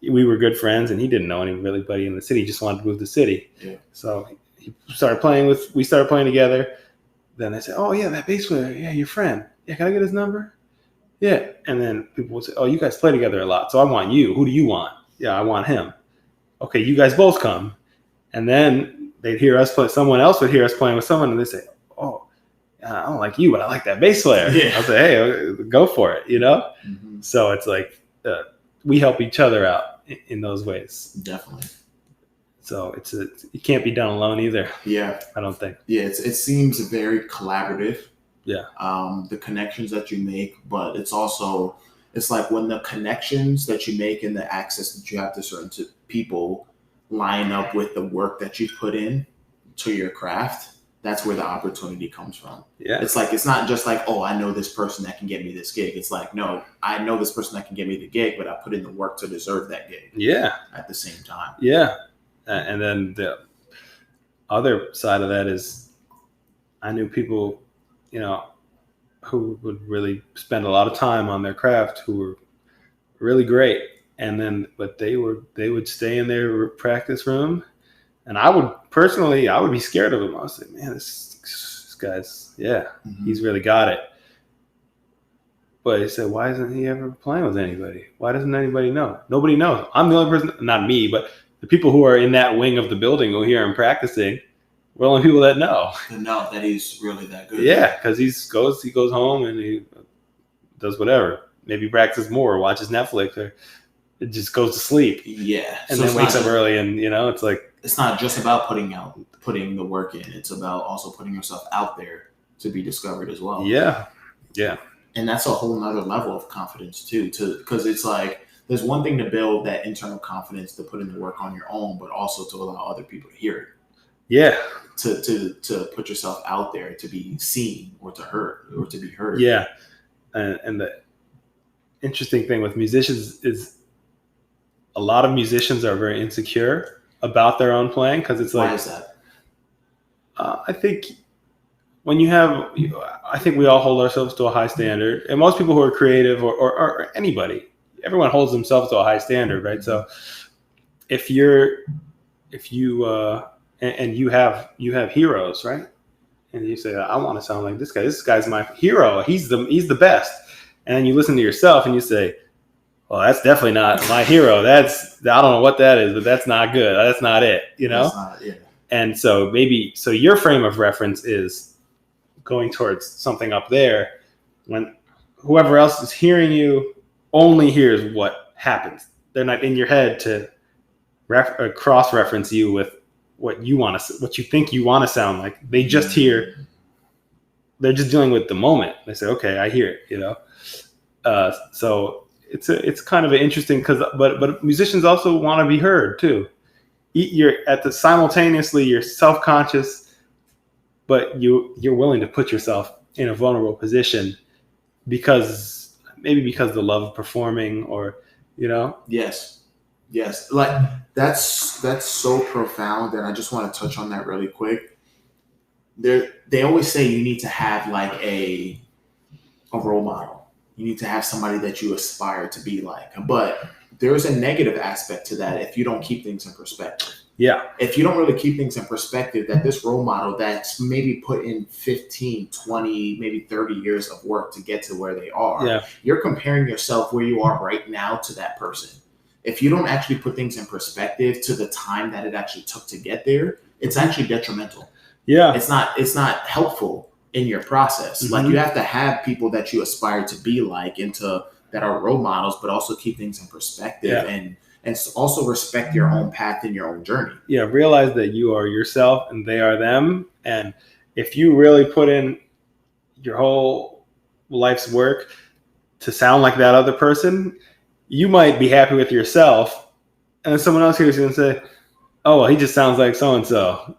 we were good friends, and he didn't know anybody in the city. He just wanted to move to the city. Yeah. So we started playing together. Then they said, "Oh yeah, that bass player, yeah, your friend. Yeah, can I get his number?" Yeah. And then people would say, "Oh, you guys play together a lot, so I want you. Who do you want?" "Yeah, I want him." "Okay, you guys both come." And then they'd hear us play. Someone else would hear us playing with someone, and they'd say, "Oh, I don't like you, but I like that bass player." Yeah. I'll say, "Hey, go for it," Mm-hmm. So it's like we help each other out in those ways. Definitely. So it can't be done alone either. Yeah. I don't think. Yeah, it seems very collaborative. Yeah. The connections that you make, but it's like when the connections that you make and the access that you have to certain people line up with the work that you put in to your craft, that's where the opportunity comes from. Yeah. It's like, it's not just like, oh, I know this person that can get me this gig. It's like, no, I know this person that can get me the gig, but I put in the work to deserve that gig. Yeah. At the same time. Yeah. And then the other side of that is I knew people, who would really spend a lot of time on their craft, who were really great. And then, but they would stay in their practice room, and I would be scared of him. I would say, man, this guy's, he's really got it. But he said, why isn't he ever playing with anybody? Why doesn't anybody know? Nobody knows. I'm the only person, not me, but the people who are in that wing of the building who hear him practicing, we're the only people that know. To know that he's really that good. Yeah, because he goes home and he does whatever. Maybe practices more, or watches Netflix, or it just goes to sleep. Yeah. And so then wakes up early, and it's like, it's not just about putting the work in. It's about also putting yourself out there to be discovered as well. Yeah. And that's a whole nother level of confidence too, because it's like there's one thing to build that internal confidence to put in the work on your own, but also to allow other people to hear it. Yeah. To put yourself out there to be seen or to be heard. Yeah. And the interesting thing with musicians is a lot of musicians are very insecure about their own playing, because it's like, why is that? I think I think we all hold ourselves to a high standard, and most people who are creative or anybody, everyone holds themselves to a high standard, right? So if you have heroes, right? And you say, I want to sound like this guy. This guy's my hero. He's the best. And then you listen to yourself and you say, well, that's definitely not my hero. I don't know what that is, but that's not good. That's not it, That's not, yeah. And so your frame of reference is going towards something up there, when whoever else is hearing you only hears what happens. They're not in your head to cross-reference you with what you think you want to sound like. They just they're just dealing with the moment. They say, okay, I hear it, so it's kind of an interesting, but musicians also want to be heard too. Simultaneously you're self-conscious, but you're willing to put yourself in a vulnerable position because the love of performing, or Yes. Like that's so profound, and I just want to touch on that really quick. They always say you need to have like a role model. You need to have somebody that you aspire to be like. But there's a negative aspect to that if you don't keep things in perspective. Yeah. If you don't really keep things in perspective, that this role model that's maybe put in 15, 20, maybe 30 years of work to get to where they are, you're comparing yourself where you are right now to that person. If you don't actually put things in perspective to the time that it actually took to get there, it's actually detrimental. Yeah. It's not helpful in your process. Mm-hmm. Like you have to have people that you aspire to be like that are role models, but also keep things in perspective and also respect your own path and your own journey. Yeah. Realize that you are yourself and they are them. And if you really put in your whole life's work to sound like that other person, you might be happy with yourself, and then someone else hears you and say, oh, well, he just sounds like so-and-so.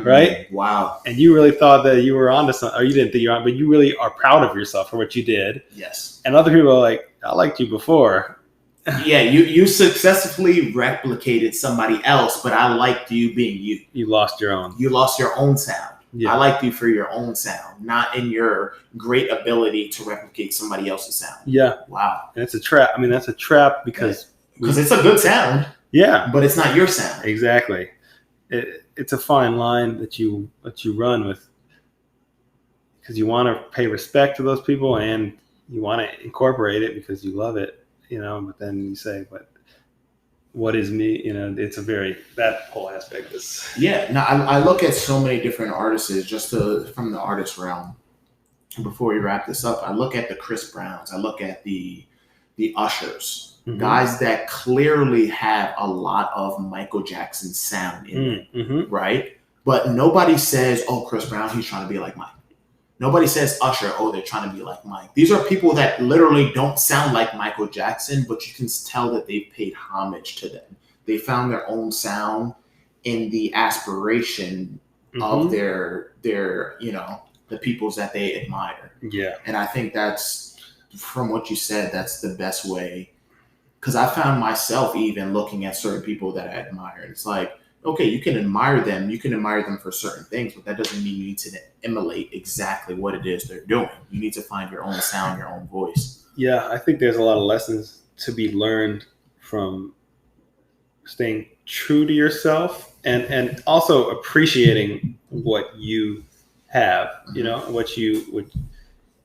Right? Wow. And you really thought that you were onto something, or you didn't think you were on, but you really are proud of yourself for what you did. Yes. And other people are like, I liked you before. Yeah, you successfully replicated somebody else, but I liked you being you. You lost your own. You lost your own sound. Yeah. I liked you for your own sound, not in your great ability to replicate somebody else's sound. Yeah. Wow. And it's a trap. I mean, that's a trap because it's a good sound. Yeah. But it's not your sound. Exactly. It's a fine line that you run with, because you want to pay respect to those people and you want to incorporate it because you love it, but then you say, but what is me? It's that whole aspect is. Yeah. No, I look at so many different artists from the artist realm. Before we wrap this up, I look at the Chris Browns. I look at the Ushers, guys that clearly have a lot of Michael Jackson sound in them, right? But nobody says, oh, Chris Brown, he's trying to be like Mike. Nobody says Usher, oh, they're trying to be like Mike. These are people that literally don't sound like Michael Jackson, but you can tell that they've paid homage to them. They found their own sound in the aspiration of their the peoples that they admire. Yeah. And I think that's, from what you said, that's the best way. Because I found myself even looking at certain people that I admire. And it's like, okay, you can admire them. You can admire them for certain things, but that doesn't mean you need to emulate exactly what it is they're doing. You need to find your own sound, your own voice. Yeah, I think there's a lot of lessons to be learned from staying true to yourself and also appreciating what you have, what you would,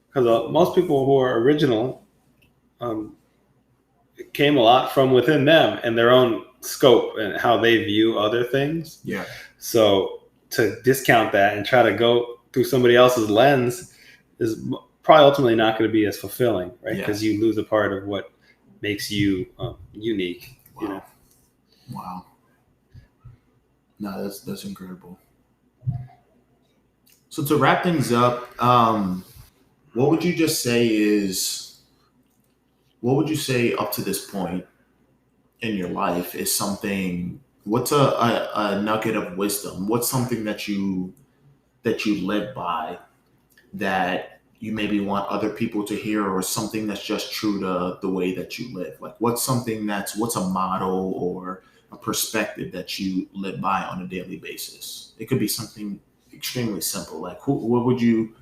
because most people who are original it came a lot from within them and their own scope and how they view other things. Yeah. So to discount that and try to go through somebody else's lens is probably ultimately not going to be as fulfilling, right? Because you lose a part of what makes you unique. Wow. Wow. No, that's incredible. So to wrap things up, what would you say up to this point in your life is something? What's a nugget of wisdom? What's something that you live by that you maybe want other people to hear, or something that's just true to the way that you live? Like what's a motto or a perspective that you live by on a daily basis? It could be something extremely simple. Like how would you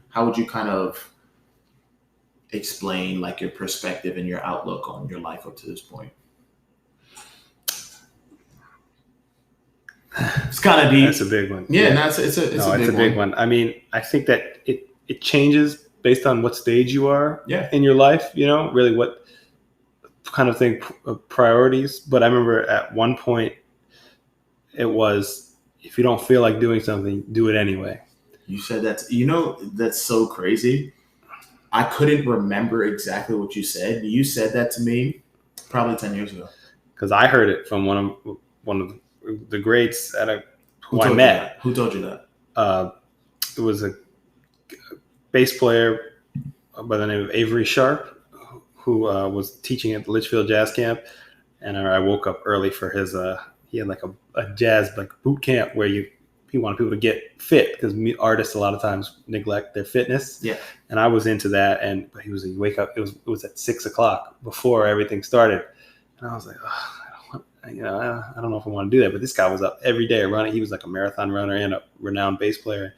kind of explain like your perspective and your outlook on your life up to this point? It's kind of deep. That's a big one. Yeah, and it's a big one. I mean, I think that it changes based on what stage you are in your life, really what kind of thing, priorities. But I remember at one point it was, if you don't feel like doing something, do it anyway. You said that's so crazy. I couldn't remember exactly what you said. You said that to me probably 10 years ago. Because I heard it from one of the greats who I met. Who told you that? It was a bass player by the name of Avery Sharp, who was teaching at the Litchfield Jazz Camp. And I woke up early for his, he had like a jazz like boot camp where he wanted people to get fit, because artists a lot of times neglect their fitness. Yeah. And I was into that. But he was, you wake up, it was at 6:00 before everything started. And I was like, I don't know if I want to do that. But this guy was up every day running. He was like a marathon runner and a renowned bass player.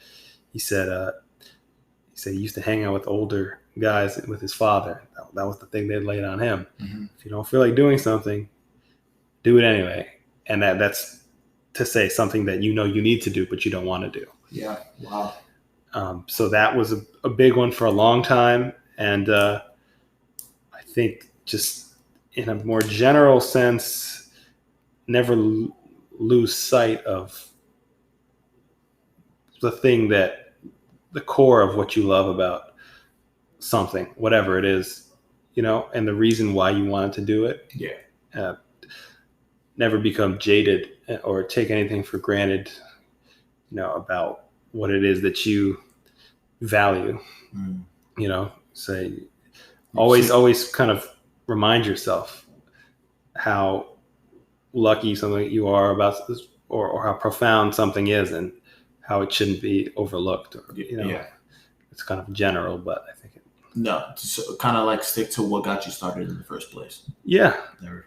He said he used to hang out with older guys with his father. That was the thing they laid on him. Mm-hmm. If you don't feel like doing something, do it anyway. And that's to say something that you need to do, but you don't want to do. Yeah. Wow. So that was a big one for a long time. And I think just in a more general sense, never lose sight of the core of what you love about something, whatever it is, and the reason why you wanted to do it. Yeah. Never become jaded or take anything for granted, about what it is that you value. Always kind of remind yourself how lucky something you are about this, or how profound something is, and how it shouldn't be overlooked. Or, it's kind of general, but I think kind of like stick to what got you started in the first place. Yeah.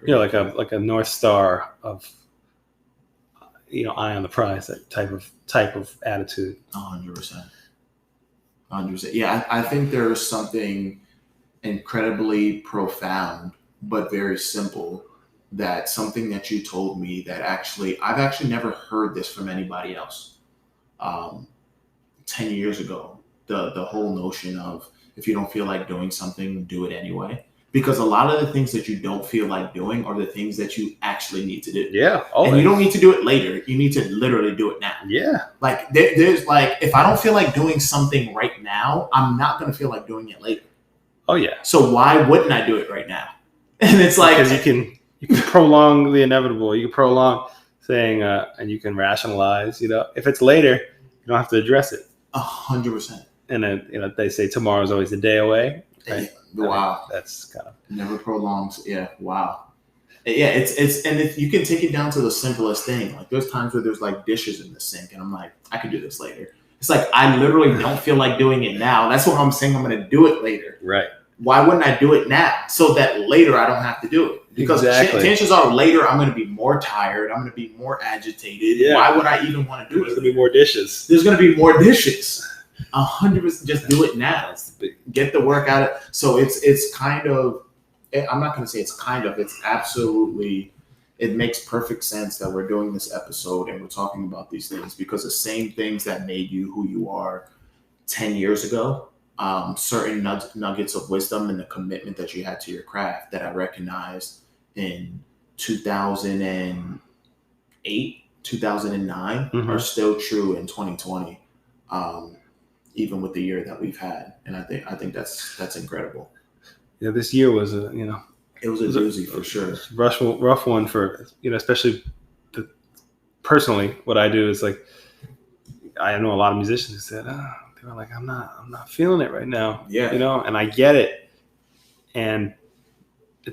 Like a North Star of, eye on the prize, that type of attitude. 100%. Yeah, I think there is something incredibly profound, but very simple, something that you told me that I've actually never heard this from anybody else. 10 years ago, the whole notion of, if you don't feel like doing something, do it anyway. Because a lot of the things that you don't feel like doing are the things that you actually need to do. Yeah. Always. And you don't need to do it later. You need to literally do it now. Yeah. Like there's like, if I don't feel like doing something right now, I'm not going to feel like doing it later. Oh yeah. So why wouldn't I do it right now? And it's like, because you can prolong the inevitable. You can prolong saying, and you can rationalize, if it's later, you don't have to address it. 100%. And then, they say tomorrow's always a day away. Right? Wow. That's kind of never prolongs. Yeah. Wow. Yeah. It's you can take it down to the simplest thing. Like there's times where there's like dishes in the sink and I'm like, I could do this later. It's like, I literally don't feel like doing it now. That's what I'm saying. I'm going to do it later. Right. Why wouldn't I do it now? So that later I don't have to do it. Because chances are later I'm going to be more tired. I'm going to be more agitated. Yeah. Why would I even want to do it? There's going to be more dishes. There's going to be more dishes. 100%. Just do it now. Get the work out. So it's kind of I'm not going to say it's kind of, it's absolutely, it makes perfect sense that we're doing this episode and we're talking about these things because the same things that made you who you are 10 years ago, certain nuggets of wisdom and the commitment that you had to your craft that I recognized in 2008, 2009 are still true in 2020, even with the year that we've had. And I think that's incredible. Yeah, this year was it was a doozy for sure. Rough one for, especially personally. What I do is like, I know a lot of musicians who said, they were like, I'm not feeling it right now. Yeah. And I get it. And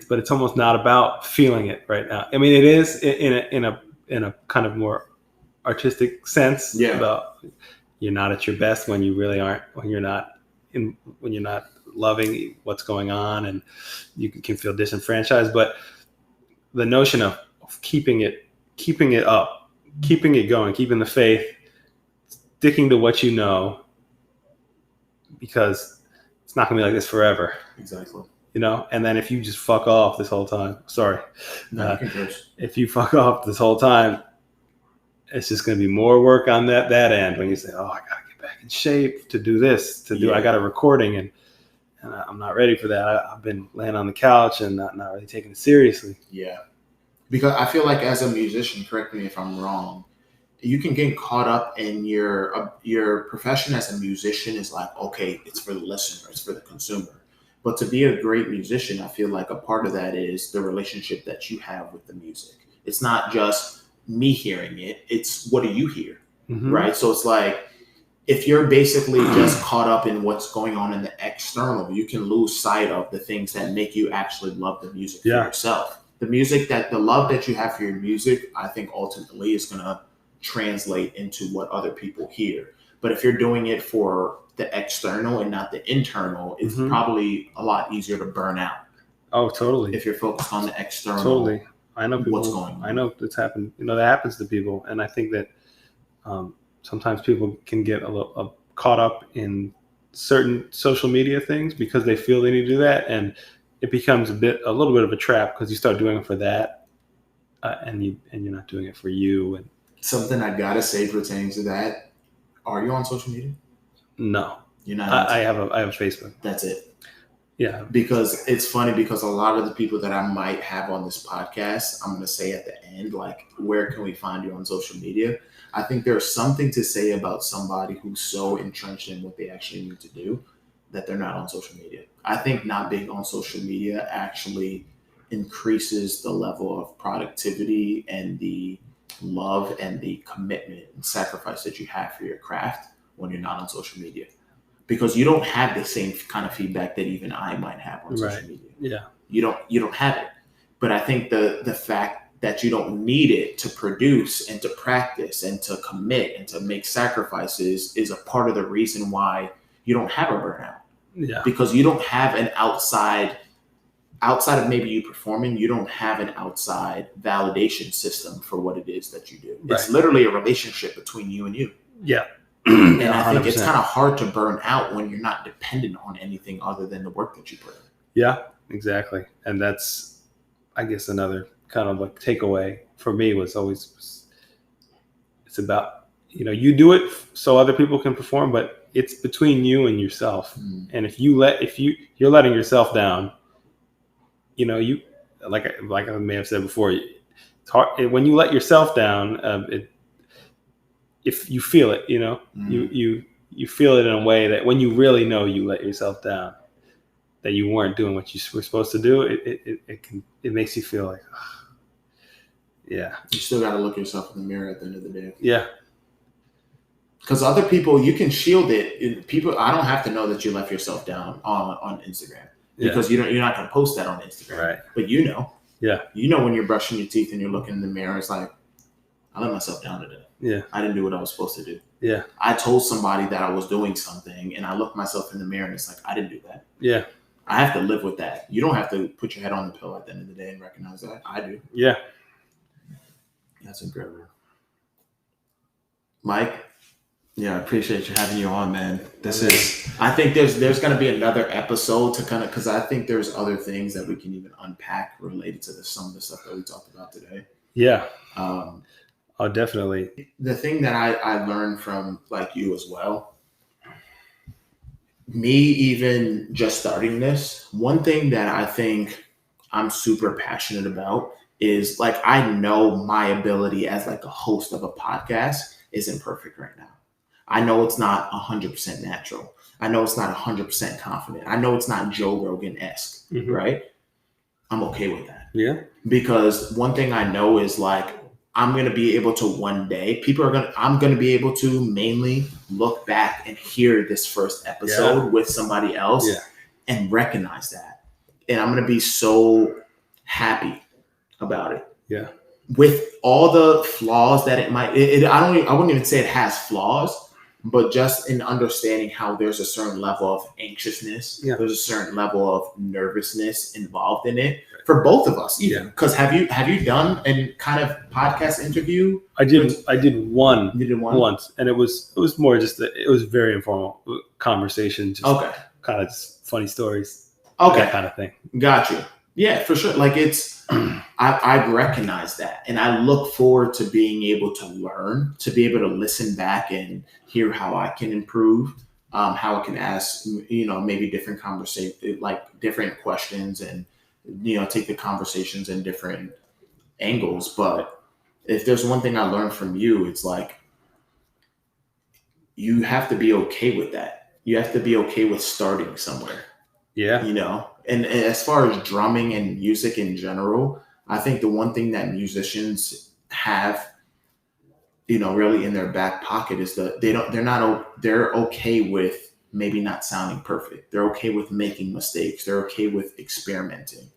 but it's almost not about feeling it right now. I mean, it is in a kind of more artistic sense. Yeah. About you're not at your best when you really aren't, when you're not loving what's going on, and you can feel disenfranchised. But the notion of keeping it up, keeping it going, keeping the faith, sticking to what you know, because it's not gonna be like this forever. Exactly. And then if you just fuck off this whole time, if you fuck off this whole time, it's just going to be more work on that end when you say, oh, I got to get back in shape to do this, I got a recording and I'm not ready for that. I've been laying on the couch and not really taking it seriously. Yeah. Because I feel like as a musician, correct me if I'm wrong, you can get caught up in your profession as a musician is like, okay, it's for the listener, it's for the consumer. But to be a great musician, I feel like a part of that is the relationship that you have with the music. It's not just me hearing it, it's what do you hear, right? So it's like, if you're basically just caught up in what's going on in the external, you can lose sight of the things that make you actually love the music for yourself. The love that you have for your music, I think ultimately is going to translate into what other people hear. But if you're doing it for the external and not the internal, it's probably a lot easier to burn out. Oh, totally. If you're focused on the external. Totally. I know people, what's going on. I know it's happened. That happens to people. And I think that sometimes people can get a little caught up in certain social media things because they feel they need to do that. And it becomes a little bit of a trap because you start doing it for that and you're not doing it for you. And something I got to say pertaining to that. Are you on social media? No, you're not. I have a Facebook. That's it. Yeah, because it's funny because a lot of the people that I might have on this podcast, I'm going to say at the end, like, where can we find you on social media? I think there's something to say about somebody who's so entrenched in what they actually need to do that they're not on social media. I think not being on social media actually increases the level of productivity and the love and the commitment and sacrifice that you have for your craft when you're not on social media, because you don't have the same kind of feedback that even I might have on social media. Yeah, you don't have it. But I think the fact that you don't need it to produce and to practice and to commit and to make sacrifices is a part of the reason why you don't have a burnout. Yeah, because you don't have an outside of maybe you performing, you don't have an outside validation system for what it is that you do. Right. It's literally a relationship between you and you. Yeah. And I think it's kind of hard to burn out when you're not dependent on anything other than the work that you put in. Yeah, exactly. And that's, I guess, another kind of like takeaway for me was always, it's about, you do it so other people can perform, but it's between you and yourself. And if you're letting yourself down, you like I may have said before, it's hard when you let yourself down. If you feel it, you feel it in a way that when you really know you let yourself down, that you weren't doing what you were supposed to do, it makes you feel like, yeah. You still got to look yourself in the mirror at the end of the day. Yeah. Because other people, you can shield it. People, I don't have to know that you left yourself down on Instagram because you're not going to post that on Instagram. Right. But yeah, when you're brushing your teeth and you're looking in the mirror, it's like, I let myself down today. Yeah. I didn't do what I was supposed to do. Yeah. I told somebody that I was doing something and I looked myself in the mirror and it's like, I didn't do that. Yeah. I have to live with that. You don't have to put your head on the pillow at the end of the day and recognize that. I do. Yeah. That's incredible. Mike, Yeah, I appreciate you having you on, man. I think there's going to be another episode to kind of, because I think there's other things that we can even unpack related to some of the stuff that we talked about today. Yeah. Um, Oh, definitely. the thing that I learned from like you as well, me even just starting this, one thing that I think I'm super passionate about is like I know my ability as like a host of a podcast isn't perfect right now. I know it's not 100% natural. I know it's not 100% confident. I know it's not Joe Rogan esque, Mm-hmm. right? I'm okay with that. Yeah. Because one thing I know is like I'm gonna be able to one day, I'm gonna be able to mainly look back and hear this first episode with somebody else and recognize that. And I'm gonna be so happy about it. Yeah. With all the flaws that it might, I wouldn't even say it has flaws, but just in understanding how there's a certain level of anxiousness, there's a certain level of nervousness involved in it for both of us. Even because have you done a kind of podcast interview? I did one. You did one once, and it was more just it was very informal conversation. Just kind of just funny stories. That kind of thing. Got you. Yeah, for sure. Like I recognize that, and I look forward to being able to learn, to be able to listen back and hear how I can improve, how I can ask, maybe different conversation, like different questions, and take the conversations in different angles. But if there's one thing I learned from you, it's like you have to be okay with that. You have to be okay with starting somewhere. Yeah. And as far as drumming and music in general, I think the one thing that musicians have, really in their back pocket is that they're okay with maybe not sounding perfect. They're okay with making mistakes. They're okay with experimenting.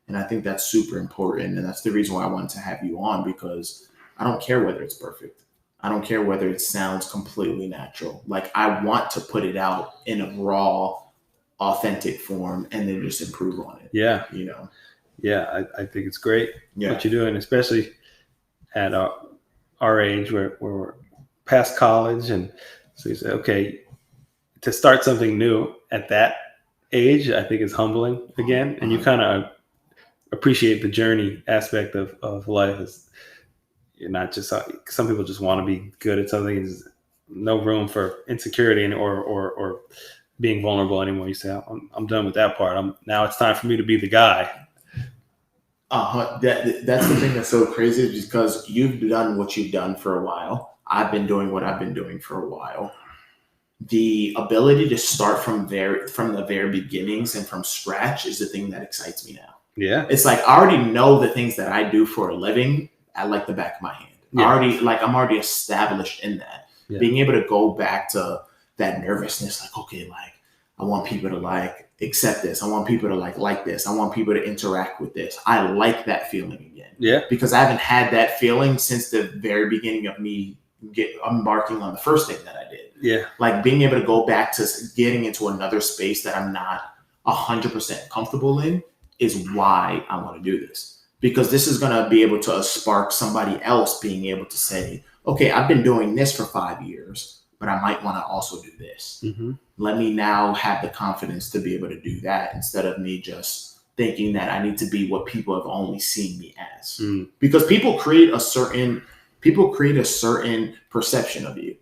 And I think that's super important. And that's the reason why I wanted to have you on, because I don't care whether it's perfect. I don't care whether it sounds completely natural. Like I want to put it out in a raw, authentic form and then just improve on it. Yeah. Yeah, I think it's great what you're doing, especially at our age where we're past college. And so you say, okay, to start something new at that age, I think is humbling again. And you kind of appreciate the journey aspect of life. You're not just, some people just want to be good at something. There's no room for insecurity or being vulnerable anymore. You say, I'm done with that part. Now it's time for me to be the guy. That's the thing that's so crazy, is because you've done what you've done for a while. I've been doing what I've been doing for a while. The ability to start from the very beginnings and from scratch is the thing that excites me now. Yeah. It's like I already know the things that I do for a living at like the back of my hand. Yeah. I'm already established in that. Yeah. Being able to go back to that nervousness, like, okay, like I want people to like accept this. I want people to like this. I want people to interact with this. I like that feeling again. Yeah. Because I haven't had that feeling since the very beginning of me embarking on the first thing that I did. Yeah. Like being able to go back to getting into another space that I'm not 100% comfortable in is why I want to do this. Because this is going to be able to spark somebody else being able to say, okay, I've been doing this for 5 years, but I might want to also do this. Mm-hmm. Let me now have the confidence to be able to do that, instead of me just thinking that I need to be what people have only seen me as. Mm. Because people create a certain perception of you.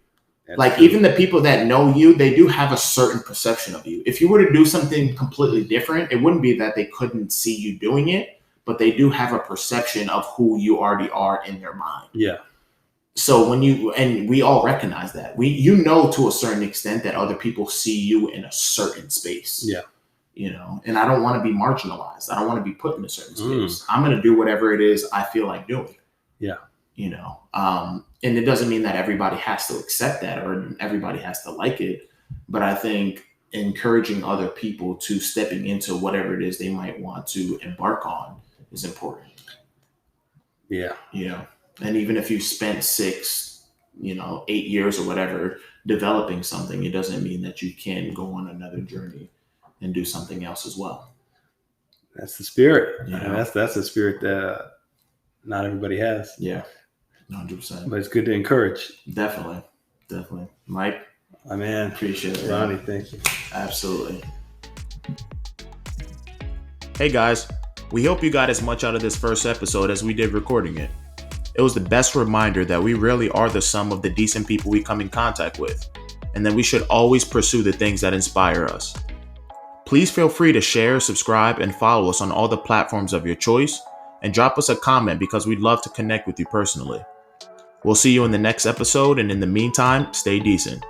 That's like true. Even the people that know you, they do have a certain perception of you. If you were to do something completely different, it wouldn't be that they couldn't see you doing it, but they do have a perception of who you already are in their mind. Yeah. So and we all recognize that. To a certain extent that other people see you in a certain space. Yeah. And I don't want to be marginalized. I don't want to be put in a certain space. I'm going to do whatever it is I feel like doing. Yeah. And it doesn't mean that everybody has to accept that or everybody has to like it. But I think encouraging other people to stepping into whatever it is they might want to embark on is important. Yeah. And even if you spent 6, 8 years or whatever developing something, it doesn't mean that you can go on another journey and do something else as well. That's the spirit. That's the spirit that not everybody has. Yeah. 100%. But it's good to encourage. Definitely. Definitely. Mike, Man, appreciate it. Ronnie, thank you. Absolutely. Hey guys, we hope you got as much out of this first episode as we did recording it. It was the best reminder that we really are the sum of the decent people we come in contact with, and that we should always pursue the things that inspire us. Please feel free to share, subscribe, and follow us on all the platforms of your choice, and drop us a comment because we'd love to connect with you personally. We'll see you in the next episode, and in the meantime, stay decent.